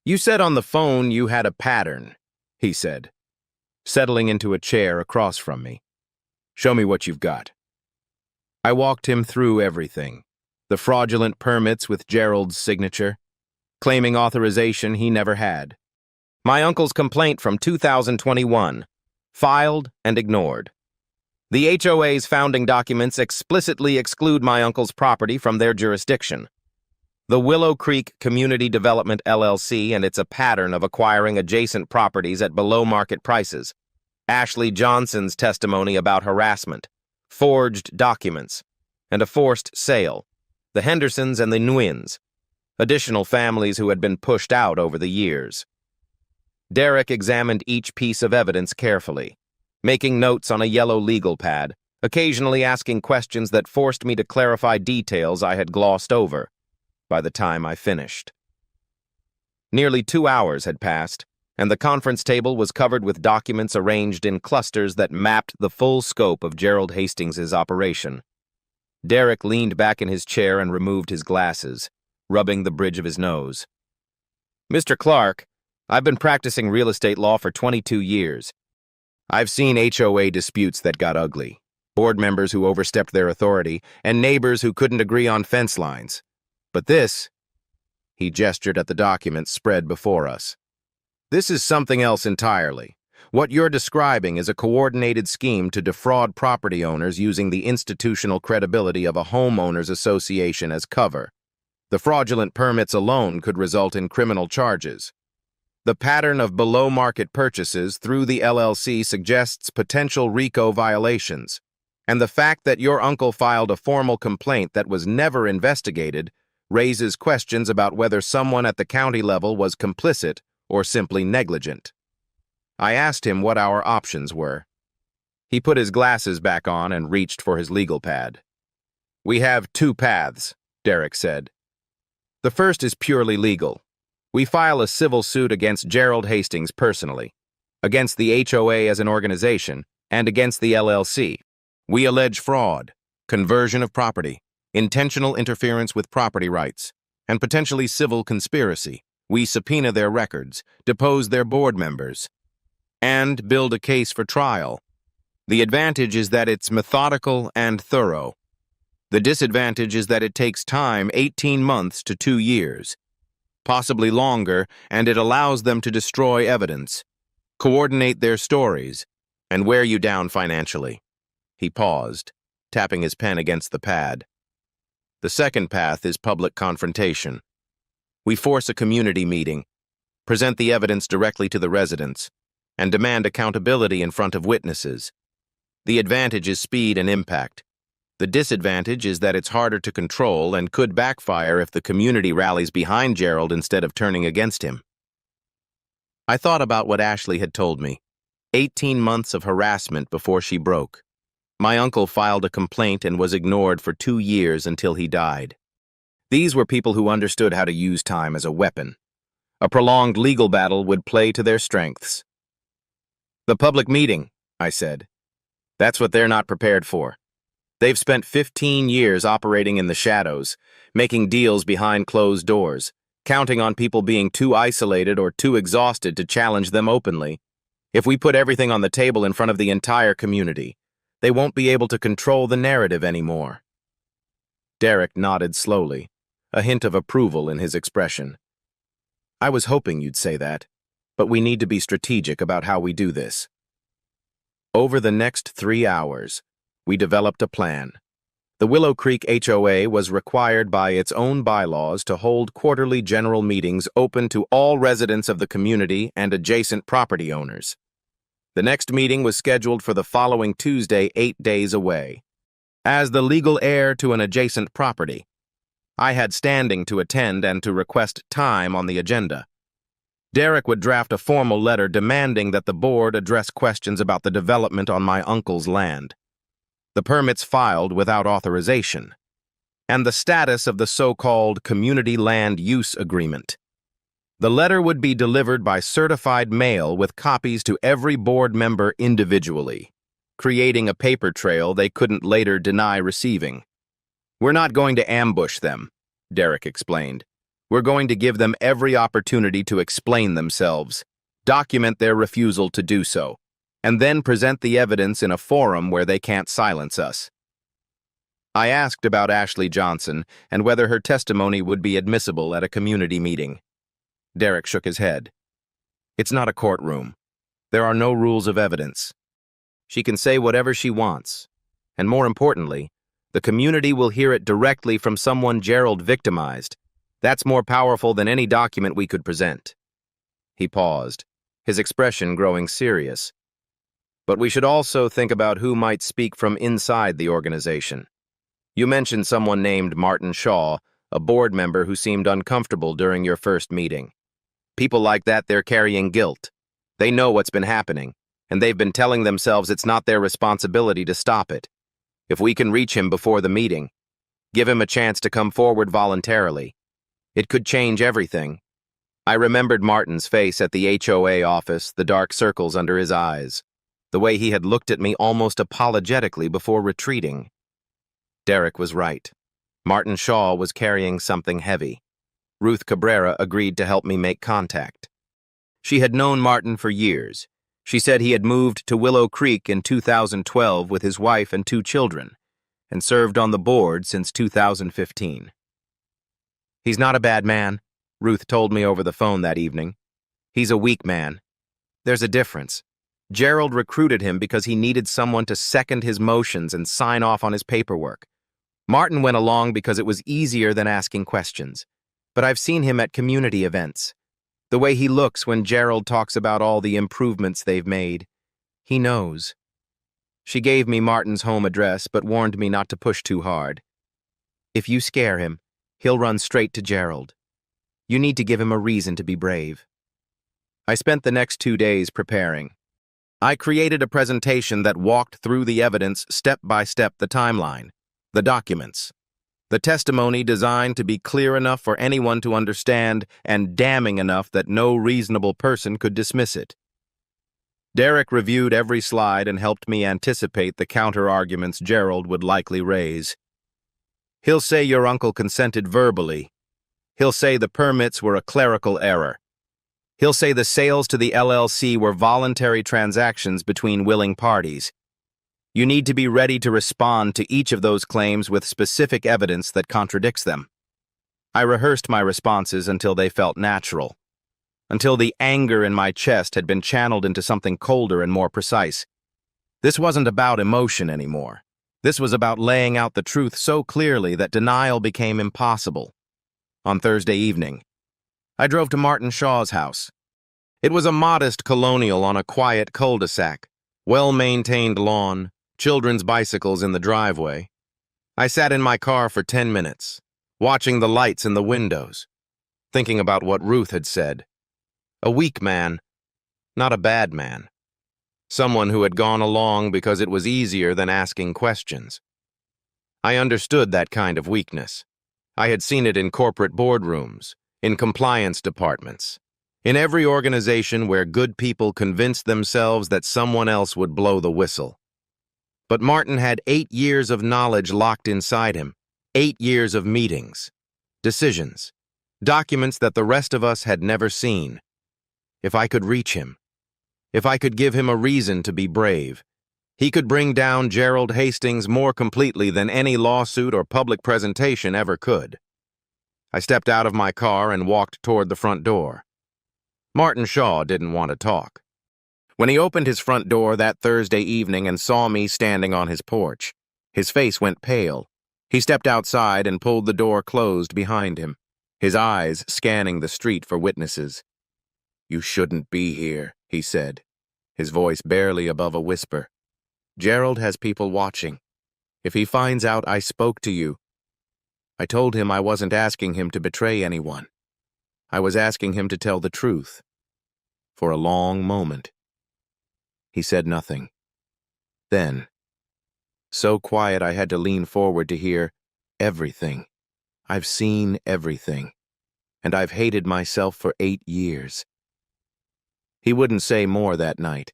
"You said on the phone you had a pattern," he said, settling into a chair across from me. "Show me what you've got." I walked him through everything. The fraudulent permits with Gerald's signature, claiming authorization he never had. My uncle's complaint from 2021, filed and ignored. The HOA's founding documents explicitly exclude my uncle's property from their jurisdiction. The Willow Creek Community Development LLC and it's a pattern of acquiring adjacent properties at below-market prices. Ashley Johnson's testimony about harassment, forged documents, and a forced sale. The Hendersons and the Nguyen's, additional families who had been pushed out over the years. Derek examined each piece of evidence carefully, making notes on a yellow legal pad, occasionally asking questions that forced me to clarify details I had glossed over by the time I finished. Nearly 2 hours had passed, and the conference table was covered with documents arranged in clusters that mapped the full scope of Gerald Hastings's operation. Derek leaned back in his chair and removed his glasses, rubbing the bridge of his nose. "Mr. Clark, I've been practicing real estate law for 22 years. I've seen HOA disputes that got ugly, board members who overstepped their authority, and neighbors who couldn't agree on fence lines. But this," he gestured at the documents spread before us, "this is something else entirely. What you're describing is a coordinated scheme to defraud property owners using the institutional credibility of a homeowners association as cover. The fraudulent permits alone could result in criminal charges. The pattern of below-market purchases through the LLC suggests potential RICO violations, and the fact that your uncle filed a formal complaint that was never investigated raises questions about whether someone at the county level was complicit or simply negligent." I asked him what our options were. He put his glasses back on and reached for his legal pad. "We have 2 paths," Derek said. "The first is purely legal. We file a civil suit against Gerald Hastings personally, against the HOA as an organization, and against the LLC. We allege fraud, conversion of property, intentional interference with property rights, and potentially civil conspiracy. We subpoena their records, depose their board members." and build a case for trial. The advantage is that it's methodical and thorough. The disadvantage is that it takes time, 18 months to 2 years, possibly longer, and it allows them to destroy evidence, coordinate their stories, and wear you down financially. He paused, tapping his pen against the pad. The second path is public confrontation. We force a community meeting, present the evidence directly to the residents, and demand accountability in front of witnesses. The advantage is speed and impact. The disadvantage is that it's harder to control and could backfire if the community rallies behind Gerald instead of turning against him. I thought about what Ashley had told me. 18 months of harassment before she broke. My uncle filed a complaint and was ignored for 2 years until he died. These were people who understood how to use time as a weapon. A prolonged legal battle would play to their strengths. The public meeting, I said. That's what they're not prepared for. They've spent 15 years operating in the shadows, making deals behind closed doors, counting on people being too isolated or too exhausted to challenge them openly. If we put everything on the table in front of the entire community, they won't be able to control the narrative anymore. Derek nodded slowly, a hint of approval in his expression. I was hoping you'd say that, but we need to be strategic about how we do this. Over the next 3 hours, we developed a plan. The Willow Creek HOA was required by its own bylaws to hold quarterly general meetings open to all residents of the community and adjacent property owners. The next meeting was scheduled for the following Tuesday, 8 days away. As the legal heir to an adjacent property, I had standing to attend and to request time on the agenda. Derek would draft a formal letter demanding that the board address questions about the development on my uncle's land, the permits filed without authorization, and the status of the so-called Community Land Use Agreement. The letter would be delivered by certified mail with copies to every board member individually, creating a paper trail they couldn't later deny receiving. We're not going to ambush them, Derek explained. We're going to give them every opportunity to explain themselves, document their refusal to do so, and then present the evidence in a forum where they can't silence us. I asked about Ashley Johnson and whether her testimony would be admissible at a community meeting. Derek shook his head. It's not a courtroom. There are no rules of evidence. She can say whatever she wants, and more importantly, the community will hear it directly from someone Gerald victimized. That's more powerful than any document we could present. He paused, his expression growing serious. But we should also think about who might speak from inside the organization. You mentioned someone named Martin Shaw, a board member who seemed uncomfortable during your first meeting. People like that, they're carrying guilt. They know what's been happening, and they've been telling themselves it's not their responsibility to stop it. If we can reach him before the meeting, give him a chance to come forward voluntarily, it could change everything. I remembered Martin's face at the HOA office, the dark circles under his eyes, the way he had looked at me almost apologetically before retreating. Derek was right. Martin Shaw was carrying something heavy. Ruth Cabrera agreed to help me make contact. She had known Martin for years. She said he had moved to Willow Creek in 2012 with his wife and 2 children, and served on the board since 2015. He's not a bad man, Ruth told me over the phone that evening. He's a weak man. There's a difference. Gerald recruited him because he needed someone to second his motions and sign off on his paperwork. Martin went along because it was easier than asking questions. But I've seen him at community events. The way he looks when Gerald talks about all the improvements they've made. He knows. She gave me Martin's home address but warned me not to push too hard. If you scare him, he'll run straight to Gerald. You need to give him a reason to be brave. I spent the next 2 days preparing. I created a presentation that walked through the evidence step by step, the timeline, the documents, the testimony designed to be clear enough for anyone to understand and damning enough that no reasonable person could dismiss it. Derek reviewed every slide and helped me anticipate the counter-arguments Gerald would likely raise. He'll say your uncle consented verbally. He'll say the permits were a clerical error. He'll say the sales to the LLC were voluntary transactions between willing parties. You need to be ready to respond to each of those claims with specific evidence that contradicts them. I rehearsed my responses until they felt natural, until the anger in my chest had been channeled into something colder and more precise. This wasn't about emotion anymore. This was about laying out the truth so clearly that denial became impossible. On Thursday evening, I drove to Martin Shaw's house. It was a modest colonial on a quiet cul-de-sac, well-maintained lawn, children's bicycles in the driveway. I sat in my car for 10 minutes, watching the lights in the windows, thinking about what Ruth had said. A weak man, not a bad man. Someone who had gone along because it was easier than asking questions. I understood that kind of weakness. I had seen it in corporate boardrooms, in compliance departments, in every organization where good people convinced themselves that someone else would blow the whistle. But Martin had 8 years of knowledge locked inside him, 8 years of meetings, decisions, documents that the rest of us had never seen. If I could reach him, if I could give him a reason to be brave, he could bring down Gerald Hastings more completely than any lawsuit or public presentation ever could. I stepped out of my car and walked toward the front door. Martin Shaw didn't want to talk. When he opened his front door that Thursday evening and saw me standing on his porch, his face went pale. He stepped outside and pulled the door closed behind him, his eyes scanning the street for witnesses. "You shouldn't be here," he said, his voice barely above a whisper. "Gerald has people watching. If he finds out I spoke to you..." I told him I wasn't asking him to betray anyone. I was asking him to tell the truth. For a long moment, he said nothing. Then, so quiet I had to lean forward to hear, "Everything. I've seen everything. And I've hated myself for 8 years. He wouldn't say more that night,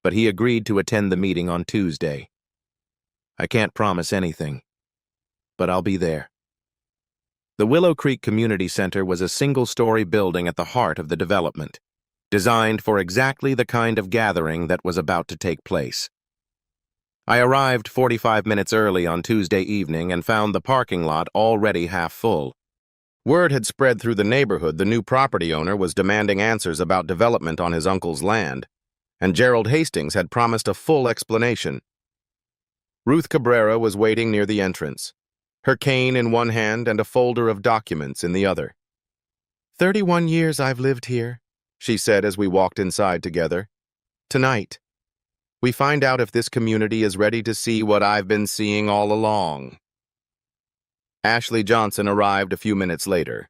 but he agreed to attend the meeting on Tuesday. I can't promise anything, but I'll be there. The Willow Creek Community Center was a single-story building at the heart of the development, designed for exactly the kind of gathering that was about to take place. I arrived 45 minutes early on Tuesday evening and found the parking lot already half full. Word had spread through the neighborhood the new property owner was demanding answers about development on his uncle's land, and Gerald Hastings had promised a full explanation. Ruth Cabrera was waiting near the entrance, her cane in one hand and a folder of documents in the other. 31 years I've lived here, she said as we walked inside together. Tonight, we find out if this community is ready to see what I've been seeing all along. Ashley Johnson arrived a few minutes later,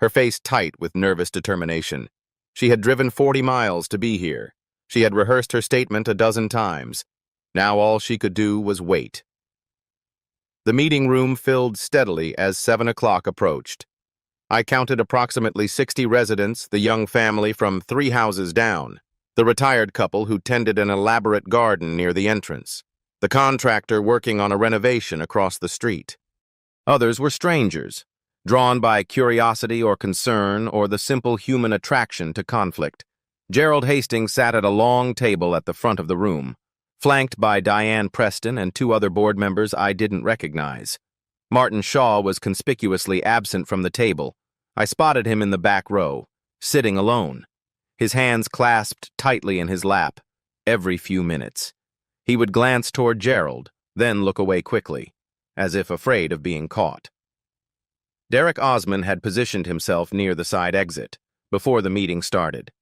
her face tight with nervous determination. She had driven 40 miles to be here. She had rehearsed her statement a dozen times. Now all she could do was wait. The meeting room filled steadily as 7 o'clock approached. I counted approximately 60 residents, the young family from 3 houses down, the retired couple who tended an elaborate garden near the entrance, the contractor working on a renovation across the street. Others were strangers, drawn by curiosity or concern or the simple human attraction to conflict. Gerald Hastings sat at a long table at the front of the room, flanked by Diane Preston and 2 other board members I didn't recognize. Martin Shaw was conspicuously absent from the table. I spotted him in the back row, sitting alone, his hands clasped tightly in his lap. Every few minutes, he would glance toward Gerald, then look away quickly, as if afraid of being caught. Derek Osmond had positioned himself near the side exit before the meeting started.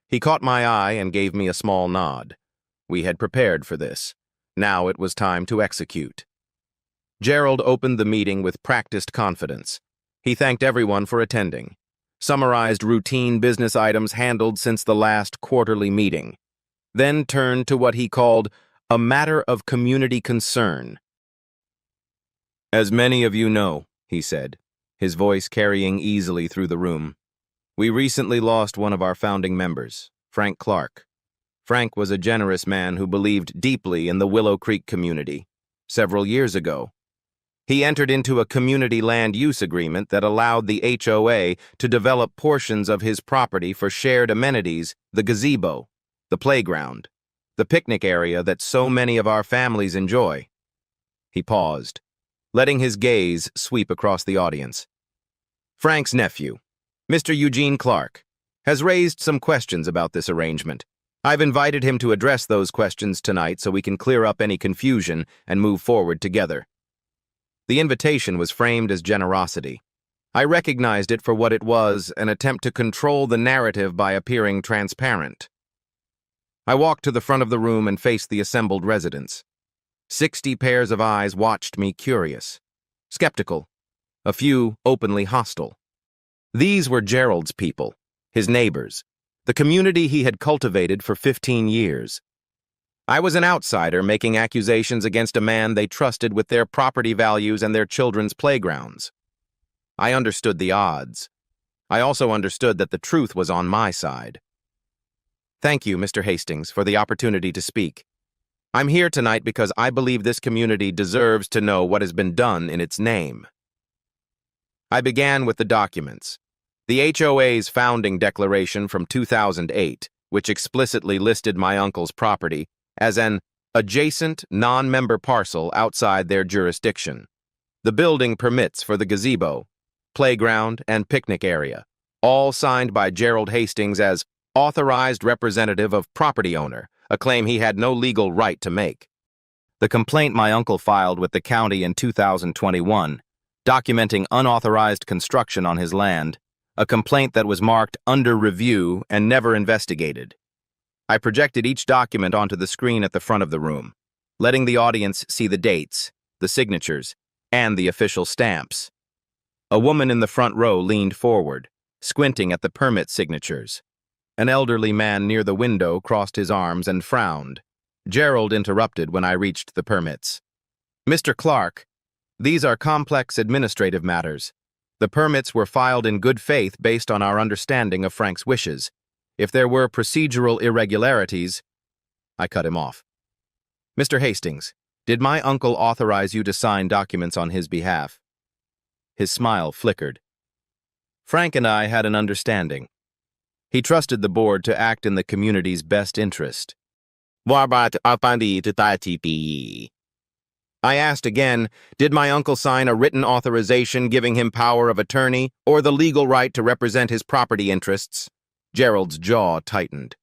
He caught my eye and gave me a small nod. We had prepared for this. Now it was time to execute. Gerald opened the meeting with practiced confidence. He thanked everyone for attending, summarized routine business items handled since the last quarterly meeting, then turned to what he called a matter of community concern. "As many of you know," he said, his voice carrying easily through the room, "we recently lost one of our founding members, Frank Clark. Frank was a generous man who believed deeply in the Willow Creek community. Several years ago, He entered into a community land use agreement that allowed the HOA to develop portions of his property for shared amenities, the gazebo, the playground, the picnic area that so many of our families enjoy. He paused, letting his gaze sweep across the audience. Frank's nephew, Mr. Eugene Clark, has raised some questions about this arrangement. I've invited him to address those questions tonight so we can clear up any confusion and move forward together. The invitation was framed as generosity. I recognized it for what it was, an attempt to control the narrative by appearing transparent. I walked to the front of the room and faced the assembled residents. 60 pairs of eyes watched me, curious, skeptical, a few openly hostile. These were Gerald's people, his neighbors, the community he had cultivated for 15 years. I was an outsider making accusations against a man they trusted with their property values and their children's playgrounds. I understood the odds. I also understood that the truth was on my side. Thank you, Mr. Hastings, for the opportunity to speak. I'm here tonight because I believe this community deserves to know what has been done in its name. I began with the documents. The HOA's founding declaration from 2008, which explicitly listed my uncle's property as an adjacent, non-member parcel outside their jurisdiction. The building permits for the gazebo, playground, and picnic area, all signed by Gerald Hastings as authorized representative of property owner, a claim he had no legal right to make. The complaint my uncle filed with the county in 2021, documenting unauthorized construction on his land, a complaint that was marked under review and never investigated. I projected each document onto the screen at the front of the room, letting the audience see the dates, the signatures, and the official stamps. A woman in the front row leaned forward, squinting at the permit signatures. An elderly man near the window crossed his arms and frowned. Gerald interrupted when I reached the permits. Mr. Clark, these are complex administrative matters. The permits were filed in good faith based on our understanding of Frank's wishes. If there were procedural irregularities, I cut him off. Mr. Hastings, did my uncle authorize you to sign documents on his behalf? His smile flickered. Frank and I had an understanding. He trusted the board to act in the community's best interest. I asked again, did my uncle sign a written authorization giving him power of attorney or the legal right to represent his property interests? Gerald's jaw tightened.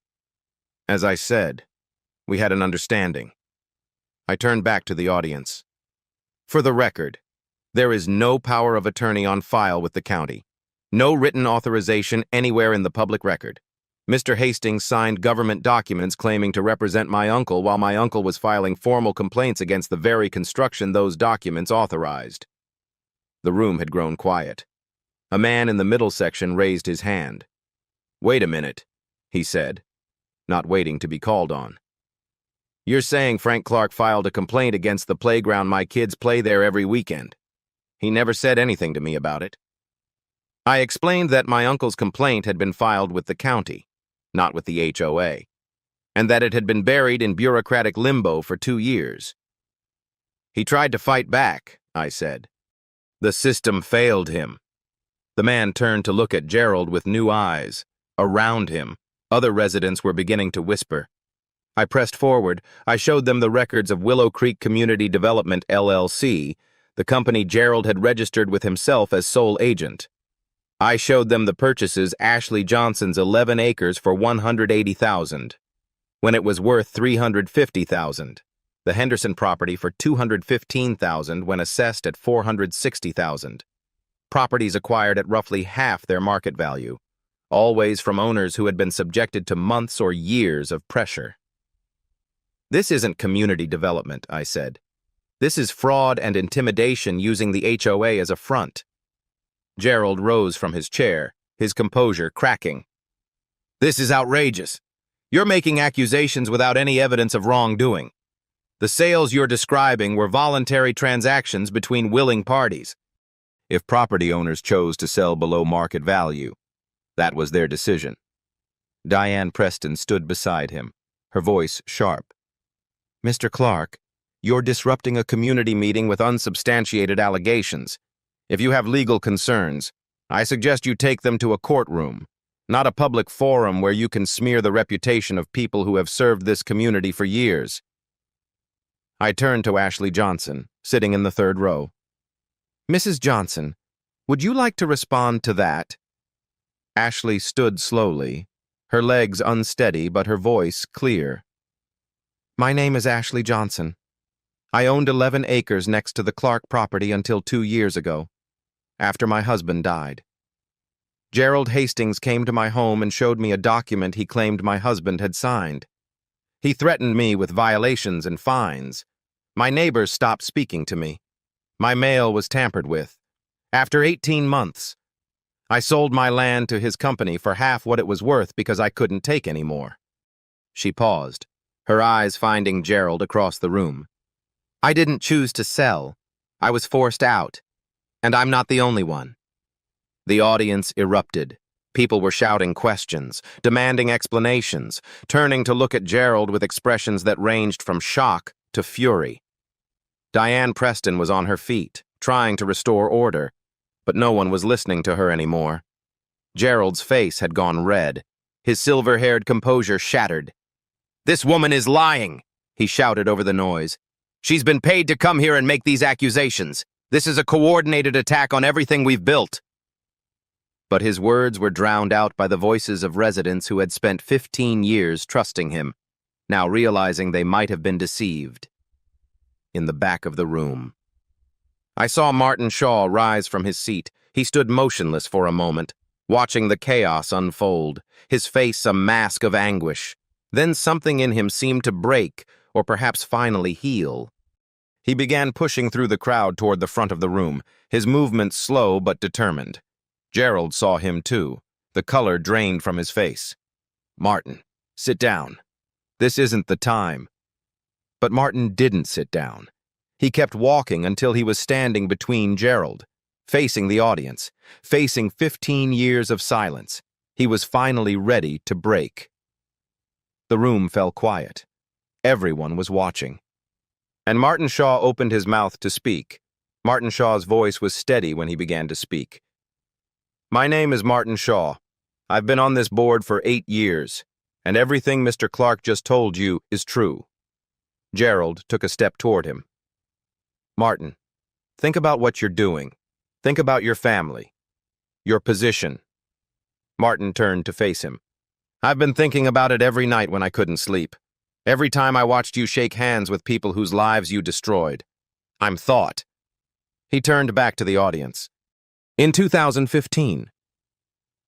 As I said, we had an understanding. I turned back to the audience. For the record, there is no power of attorney on file with the county. No written authorization anywhere in the public record. Mr. Hastings signed government documents claiming to represent my uncle while my uncle was filing formal complaints against the very construction those documents authorized. The room had grown quiet. A man in the middle section raised his hand. Wait a minute, he said, not waiting to be called on. You're saying Frank Clark filed a complaint against the playground my kids play there every weekend. He never said anything to me about it. I explained that my uncle's complaint had been filed with the county, not with the HOA, and that it had been buried in bureaucratic limbo for 2 years. He tried to fight back, I said. The system failed him. The man turned to look at Gerald with new eyes. Around him, other residents were beginning to whisper. I pressed forward. I showed them the records of Willow Creek Community Development, LLC, the company Gerald had registered with himself as sole agent. I showed them the purchases Ashley Johnson's 11 acres for $180,000, when it was worth $350,000. The Henderson property for $215,000 when assessed at $460,000. Properties acquired at roughly half their market value, always from owners who had been subjected to months or years of pressure. This isn't community development, I said. This is fraud and intimidation using the HOA as a front. Gerald rose from his chair, his composure cracking. This is outrageous. You're making accusations without any evidence of wrongdoing. The sales you're describing were voluntary transactions between willing parties. If property owners chose to sell below market value, that was their decision. Diane Preston stood beside him, her voice sharp. Mr. Clark, You're disrupting a community meeting with unsubstantiated allegations. If you have legal concerns, I suggest you take them to a courtroom, not a public forum where you can smear the reputation of people who have served this community for years. I turned to Ashley Johnson, sitting in the third row. Mrs. Johnson, would you like to respond to that? Ashley stood slowly, her legs unsteady but her voice clear. My name is Ashley Johnson. I owned 11 acres next to the Clark property until 2 years ago, after my husband died. Gerald Hastings came to my home and showed me a document he claimed my husband had signed. He threatened me with violations and fines. My neighbors stopped speaking to me. My mail was tampered with. After 18 months, I sold my land to his company for half what it was worth because I couldn't take any more. She paused, her eyes finding Gerald across the room. I didn't choose to sell. I was forced out. And I'm not the only one. The audience erupted. People were shouting questions, demanding explanations, turning to look at Gerald with expressions that ranged from shock to fury. Diane Preston was on her feet, trying to restore order, but no one was listening to her anymore. Gerald's face had gone red. His silver-haired composure shattered. "This woman is lying," he shouted over the noise. "She's been paid to come here and make these accusations. This is a coordinated attack on everything we've built." But his words were drowned out by the voices of residents who had spent 15 years trusting him, now realizing they might have been deceived. In the back of the room, I saw Martin Shaw rise from his seat. He stood motionless for a moment, watching the chaos unfold, his face a mask of anguish. Then something in him seemed to break, or perhaps finally heal. He began pushing through the crowd toward the front of the room, his movements slow but determined. Gerald saw him too, the color drained from his face. "Martin, sit down. This isn't the time." But Martin didn't sit down. He kept walking until he was standing between Gerald, facing the audience, facing 15 years of silence. He was finally ready to break. The room fell quiet. Everyone was watching. And Martin Shaw opened his mouth to speak. Martin Shaw's voice was steady when he began to speak. "My name is Martin Shaw. I've been on this board for 8 years, and everything Mr. Clark just told you is true." Gerald took a step toward him. "Martin, think about what you're doing. Think about your family, your position." Martin turned to face him. "I've been thinking about it every night when I couldn't sleep. Every time I watched you shake hands with people whose lives you destroyed. I'm thought." He turned back to the audience. "In 2015,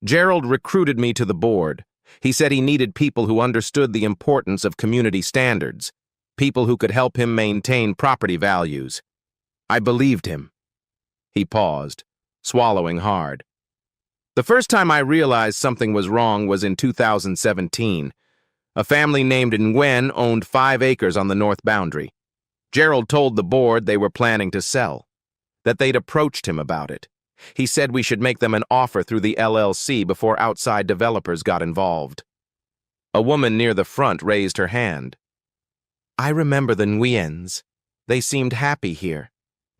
Gerald recruited me to the board. He said he needed people who understood the importance of community standards, people who could help him maintain property values. I believed him." He paused, swallowing hard. "The first time I realized something was wrong was in 2017. A family named Nguyen owned 5 acres on the north boundary. Gerald told the board they were planning to sell, that they'd approached him about it. He said we should make them an offer through the LLC before outside developers got involved." A woman near the front raised her hand. "I remember the Nguyens. They seemed happy here.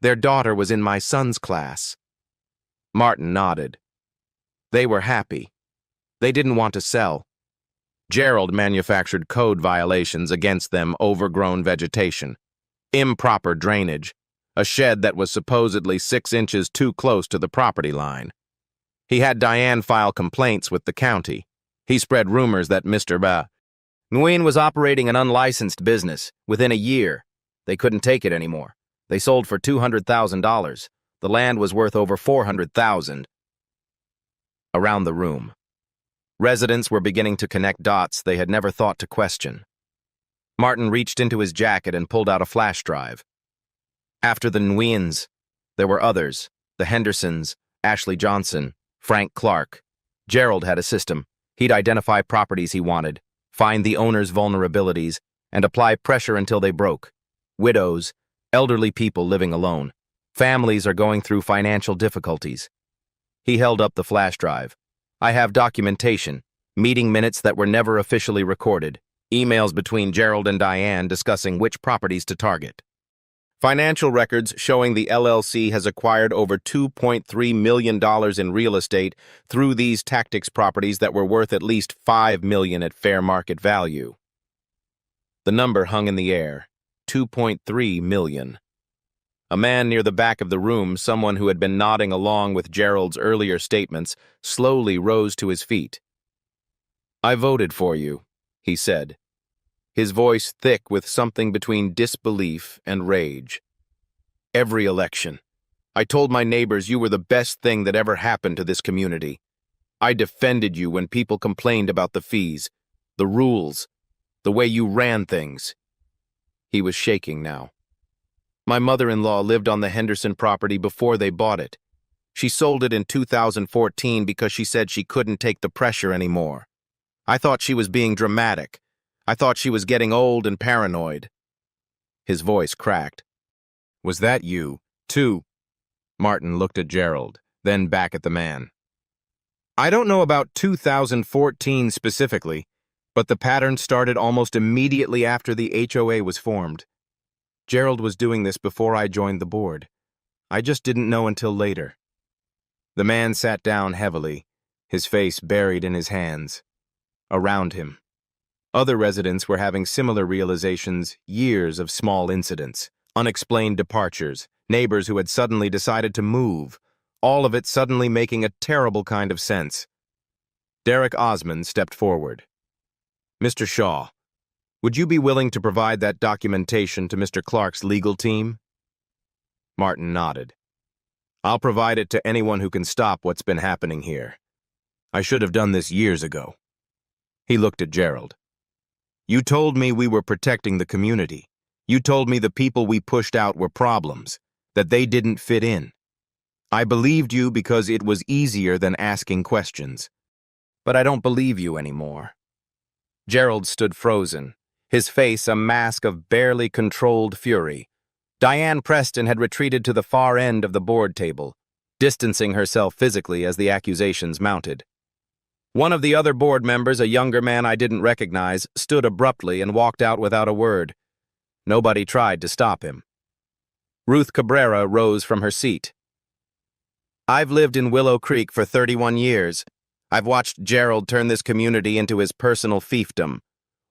Their daughter was in my son's class." Martin nodded. "They were happy. They didn't want to sell. Gerald manufactured code violations against them: overgrown vegetation, improper drainage, a shed that was supposedly 6 inches too close to the property line. He had Diane file complaints with the county. He spread rumors that Mr. Nguyen was operating an unlicensed business. Within a year, they couldn't take it anymore. They sold for $200,000. The land was worth over $400,000. Around the room, residents were beginning to connect dots they had never thought to question. Martin reached into his jacket and pulled out a flash drive. After the Nguyens, there were others: the Hendersons, Ashley Johnson, Frank Clark. Gerald had a system. He'd identify properties he wanted, find the owner's vulnerabilities, and apply pressure until they broke. Widows, elderly people living alone. Families are going through financial difficulties. He held up the flash drive. "I have documentation, meeting minutes that were never officially recorded, emails between Gerald and Diane discussing which properties to target." Financial records showing the LLC has acquired over $2.3 million in real estate through these tactics properties that were worth at least $5 million at fair market value. The number hung in the air, $2.3 million. A man near the back of the room, someone who had been nodding along with Gerald's earlier statements, slowly rose to his feet. "I voted for you," he said, his voice thick with something between disbelief and rage. "Every election, I told my neighbors you were the best thing that ever happened to this community. I defended you when people complained about the fees, the rules, the way you ran things." He was shaking now. "My mother-in-law lived on the Henderson property before they bought it. She sold it in 2014 because she said she couldn't take the pressure anymore. I thought she was being dramatic. I thought she was getting old and paranoid." His voice cracked. "Was that you, too?" Martin looked at Gerald, then back at the man. "I don't know about 2014 specifically, but the pattern started almost immediately after the HOA was formed. Gerald was doing this before I joined the board. I just didn't know until later." The man sat down heavily, his face buried in his hands. Around him, other residents were having similar realizations, years of small incidents, unexplained departures, neighbors who had suddenly decided to move, all of it suddenly making a terrible kind of sense. Derek Osmond stepped forward. "Mr. Shaw, would you be willing to provide that documentation to Mr. Clark's legal team?" Martin nodded. "I'll provide it to anyone who can stop what's been happening here. I should have done this years ago." He looked at Gerald. "You told me we were protecting the community. You told me the people we pushed out were problems, that they didn't fit in. I believed you because it was easier than asking questions. But I don't believe you anymore." Gerald stood frozen, his face a mask of barely controlled fury. Diane Preston had retreated to the far end of the board table, distancing herself physically as the accusations mounted. One of the other board members, a younger man I didn't recognize, stood abruptly and walked out without a word. Nobody tried to stop him. Ruth Cabrera rose from her seat. "I've lived in Willow Creek for 31 years. I've watched Gerald turn this community into his personal fiefdom,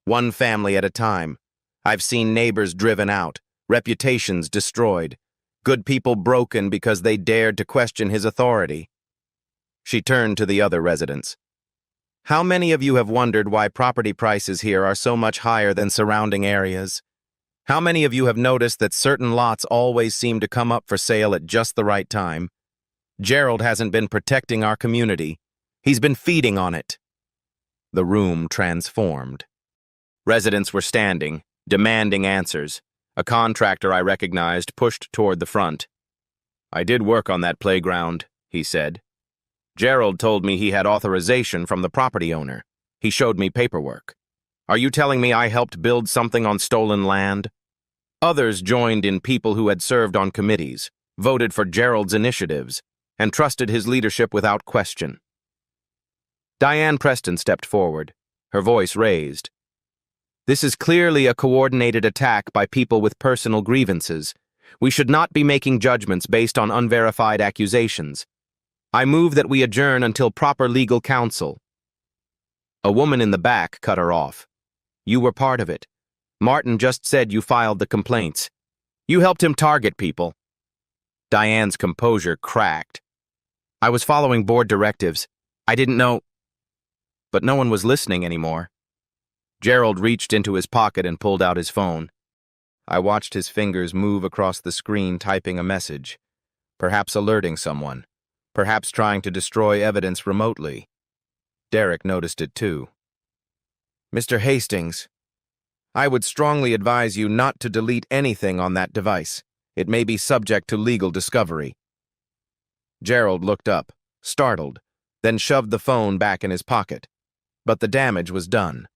one family at a time. I've seen neighbors driven out, reputations destroyed, good people broken because they dared to question his authority." She turned to the other residents. "How many of you have wondered why property prices here are so much higher than surrounding areas? How many of you have noticed that certain lots always seem to come up for sale at just the right time? Gerald hasn't been protecting our community. He's been feeding on it." The room transformed. Residents were standing, demanding answers. A contractor I recognized pushed toward the front. "I did work on that playground," he said. "Gerald told me he had authorization from the property owner. He showed me paperwork. Are you telling me I helped build something on stolen land?" Others joined in, people who had served on committees, voted for Gerald's initiatives, and trusted his leadership without question. Diane Preston stepped forward, her voice raised. "This is clearly a coordinated attack by people with personal grievances. We should not be making judgments based on unverified accusations. I move that we adjourn until proper legal counsel." A woman in the back cut her off. "You were part of it. Martin just said you filed the complaints. You helped him target people." Diane's composure cracked. "I was following board directives. I didn't know." But no one was listening anymore. Gerald reached into his pocket and pulled out his phone. I watched his fingers move across the screen typing a message, perhaps alerting someone, perhaps trying to destroy evidence remotely. Derek noticed it too. "Mr. Hastings, I would strongly advise you not to delete anything on that device. It may be subject to legal discovery." Gerald looked up, startled, then shoved the phone back in his pocket. But the damage was done.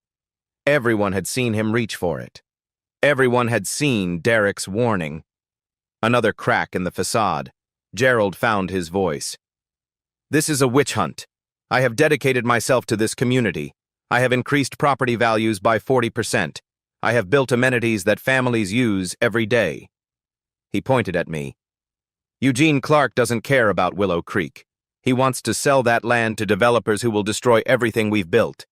Everyone had seen him reach for it. Everyone had seen Derek's warning. Another crack in the facade. Gerald found his voice. "This is a witch hunt. I have dedicated myself to this community. I have increased property values by 40%. I have built amenities that families use every day." He pointed at me. Eugene Clark doesn't care about Willow Creek. He wants to sell that land to developers who will destroy everything we've built.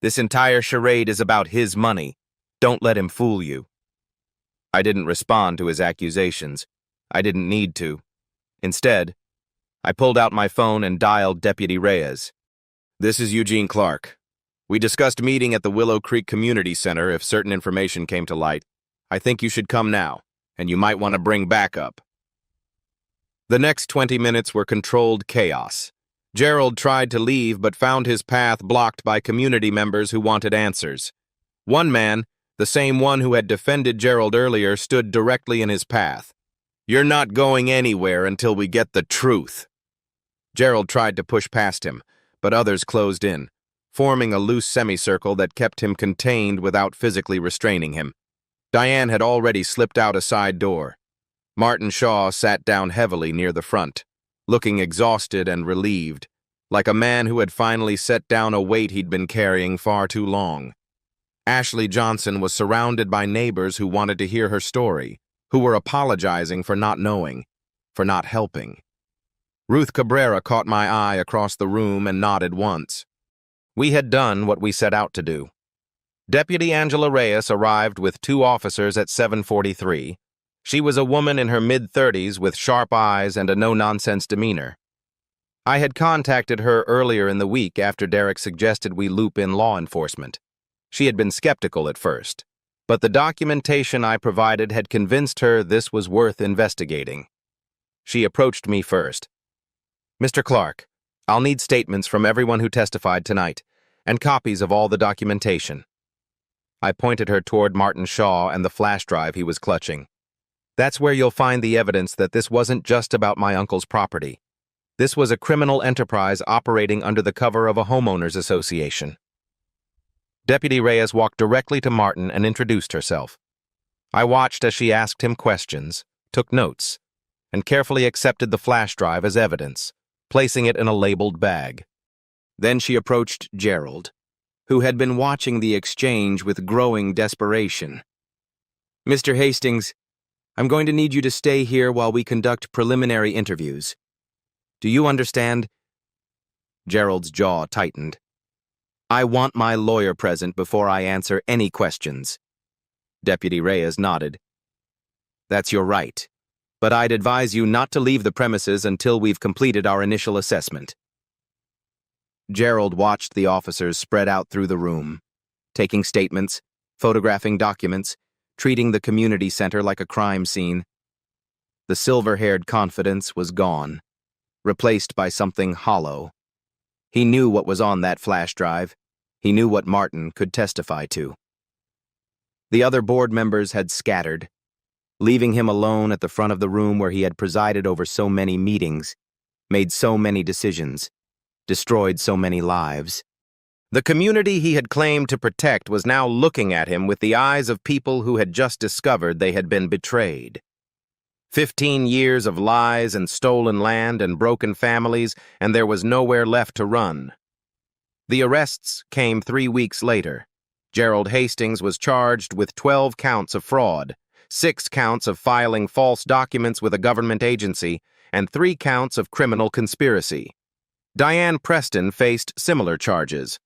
This entire charade is about his money. Don't let him fool you. I didn't respond to his accusations. I didn't need to. Instead, I pulled out my phone and dialed Deputy Reyes. This is Eugene Clark. We discussed meeting at the Willow Creek Community Center if certain information came to light. I think you should come now, and you might want to bring backup. The next 20 minutes were controlled chaos. Gerald tried to leave but found his path blocked by community members who wanted answers. One man, the same one who had defended Gerald earlier, stood directly in his path. You're not going anywhere until we get the truth. Gerald tried to push past him, but others closed in, forming a loose semicircle that kept him contained without physically restraining him. Diane had already slipped out a side door. Martin Shaw sat down heavily near the front, looking exhausted and relieved, like a man who had finally set down a weight he'd been carrying far too long. Ashley Johnson was surrounded by neighbors who wanted to hear her story, who were apologizing for not knowing, for not helping. Ruth Cabrera caught my eye across the room and nodded once. We had done what we set out to do. Deputy Angela Reyes arrived with 2 officers at 7:43. She was a woman in her mid-30s with sharp eyes and a no-nonsense demeanor. I had contacted her earlier in the week after Derek suggested we loop in law enforcement. She had been skeptical at first, but the documentation I provided had convinced her this was worth investigating. She approached me first. Mr. Clark, I'll need statements from everyone who testified tonight, and copies of all the documentation. I pointed her toward Martin Shaw and the flash drive he was clutching. That's where you'll find the evidence that this wasn't just about my uncle's property. This was a criminal enterprise operating under the cover of a homeowners association. Deputy Reyes walked directly to Martin and introduced herself. I watched as she asked him questions, took notes, and carefully accepted the flash drive as evidence, placing it in a labeled bag. Then she approached Gerald, who had been watching the exchange with growing desperation. Mr. Hastings, I'm going to need you to stay here while we conduct preliminary interviews. Do you understand? Gerald's jaw tightened. I want my lawyer present before I answer any questions. Deputy Reyes nodded. That's your right, but I'd advise you not to leave the premises until we've completed our initial assessment. Gerald watched the officers spread out through the room, taking statements, photographing documents, treating the community center like a crime scene. The silver-haired confidence was gone, replaced by something hollow. He knew what was on that flash drive. He knew what Martin could testify to. The other board members had scattered, leaving him alone at the front of the room where he had presided over so many meetings, made so many decisions, destroyed so many lives. The community he had claimed to protect was now looking at him with the eyes of people who had just discovered they had been betrayed. 15 years of lies and stolen land and broken families, and there was nowhere left to run. The arrests came 3 weeks later. Gerald Hastings was charged with 12 counts of fraud, 6 counts of filing false documents with a government agency, and 3 counts of criminal conspiracy. Diane Preston faced similar charges,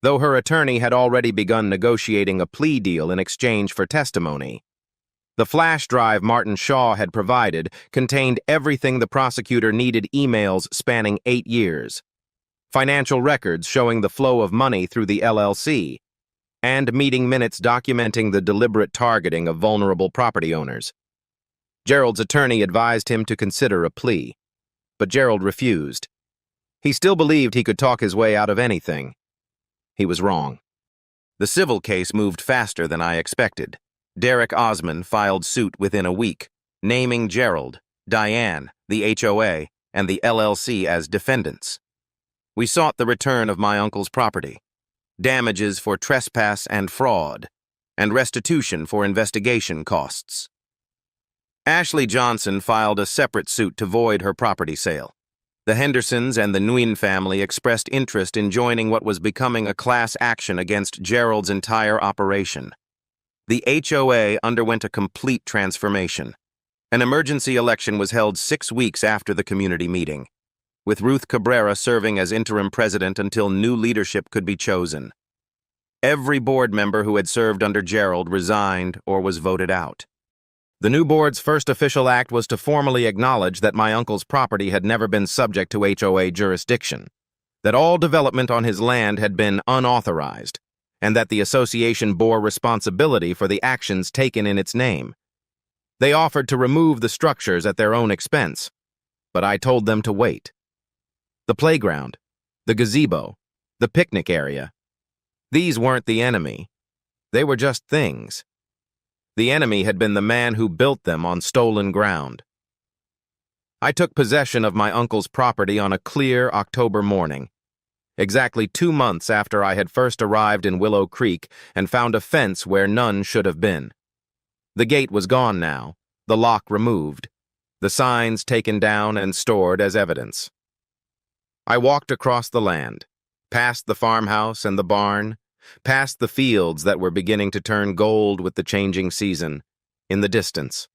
though her attorney had already begun negotiating a plea deal in exchange for testimony. The flash drive Martin Shaw had provided contained everything the prosecutor needed: emails spanning 8 years, financial records showing the flow of money through the LLC, and meeting minutes documenting the deliberate targeting of vulnerable property owners. Gerald's attorney advised him to consider a plea, but Gerald refused. He still believed he could talk his way out of anything. He was wrong. The civil case moved faster than I expected. Derek Osmond filed suit within a week, naming Gerald, Diane, the HOA, and the LLC as defendants. We sought the return of my uncle's property, damages for trespass and fraud, and restitution for investigation costs. Ashley Johnson filed a separate suit to void her property sale. The Hendersons and the Nguyen family expressed interest in joining what was becoming a class action against Gerald's entire operation. The HOA underwent a complete transformation. An emergency election was held 6 weeks after the community meeting, with Ruth Cabrera serving as interim president until new leadership could be chosen. Every board member who had served under Gerald resigned or was voted out. The new board's first official act was to formally acknowledge that my uncle's property had never been subject to HOA jurisdiction, that all development on his land had been unauthorized, and that the association bore responsibility for the actions taken in its name. They offered to remove the structures at their own expense, but I told them to wait. The playground, the gazebo, the picnic area, these weren't the enemy. They were just things. The enemy had been the man who built them on stolen ground. I took possession of my uncle's property on a clear October morning, exactly 2 months after I had first arrived in Willow Creek and found a fence where none should have been. The gate was gone now, the lock removed, the signs taken down and stored as evidence. I walked across the land, past the farmhouse and the barn, past the fields that were beginning to turn gold with the changing season, in the distance.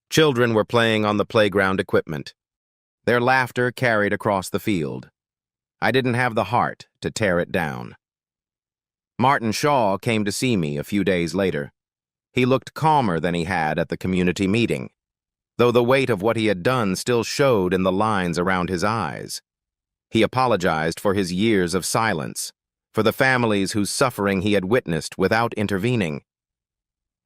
Children were playing on the playground equipment. Their laughter carried across the field. I didn't have the heart to tear it down. Martin Shaw came to see me a few days later. He looked calmer than he had at the community meeting, though the weight of what he had done still showed in the lines around his eyes. He apologized for his years of silence, for the families whose suffering he had witnessed without intervening.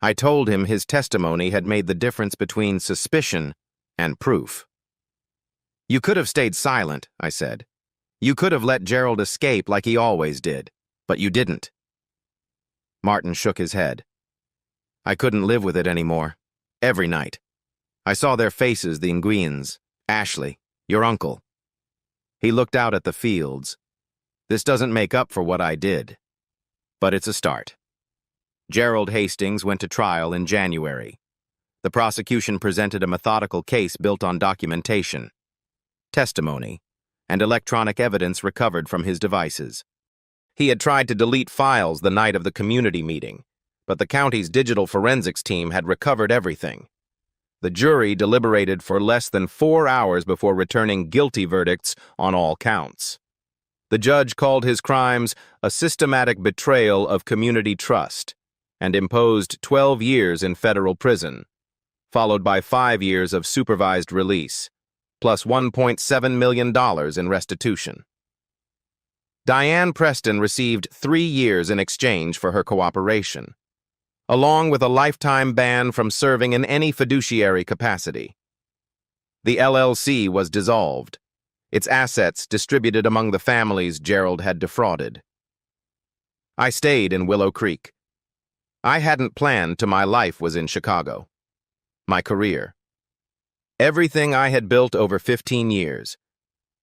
I told him his testimony had made the difference between suspicion and proof. "You could have stayed silent," I said. "You could have let Gerald escape like he always did, but you didn't." Martin shook his head. "I couldn't live with it anymore. Every night. I saw their faces, the Nguyen's, Ashley, your uncle." He looked out at the fields. "This doesn't make up for what I did, but it's a start." Gerald Hastings went to trial in January. The prosecution presented a methodical case built on documentation, testimony, and electronic evidence recovered from his devices. He had tried to delete files the night of the community meeting, but the county's digital forensics team had recovered everything. The jury deliberated for less than 4 hours before returning guilty verdicts on all counts. The judge called his crimes a systematic betrayal of community trust and imposed 12 years in federal prison, followed by 5 years of supervised release, plus $1.7 million in restitution. Diane Preston received 3 years in exchange for her cooperation, along with a lifetime ban from serving in any fiduciary capacity. The LLC was dissolved, its assets distributed among the families Gerald had defrauded. I stayed in Willow Creek. I hadn't planned my life was in Chicago. My career. Everything I had built over 15 years.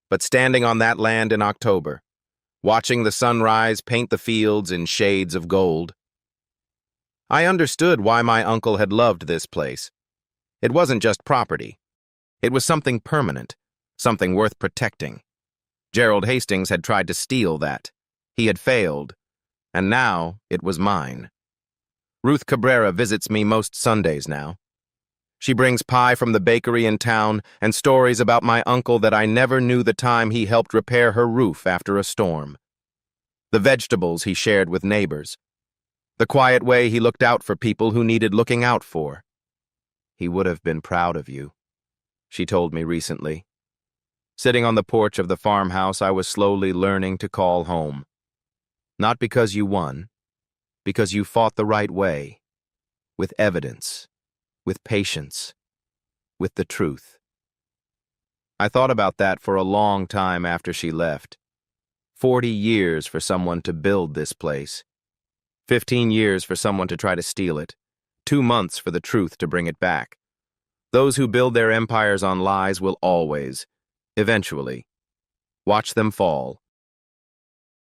But standing on that land in October, watching the sunrise paint the fields in shades of gold, I understood why my uncle had loved this place. It wasn't just property. It was something permanent, something worth protecting. Gerald Hastings had tried to steal that. He had failed, and now it was mine. Ruth Cabrera visits me most Sundays now. She brings pie from the bakery in town and stories about my uncle that I never knew the time he helped repair her roof after a storm. The vegetables he shared with neighbors. The quiet way he looked out for people who needed looking out for. "He would have been proud of you," she told me recently. Sitting on the porch of the farmhouse, I was slowly learning to call home. Not because you won, because you fought the right way, with evidence, with patience, with the truth. I thought about that for a long time after she left. 40 years for someone to build this place. 15 years for someone to try to steal it. 2 months for the truth to bring it back. Those who build their empires on lies will always, eventually, watch them fall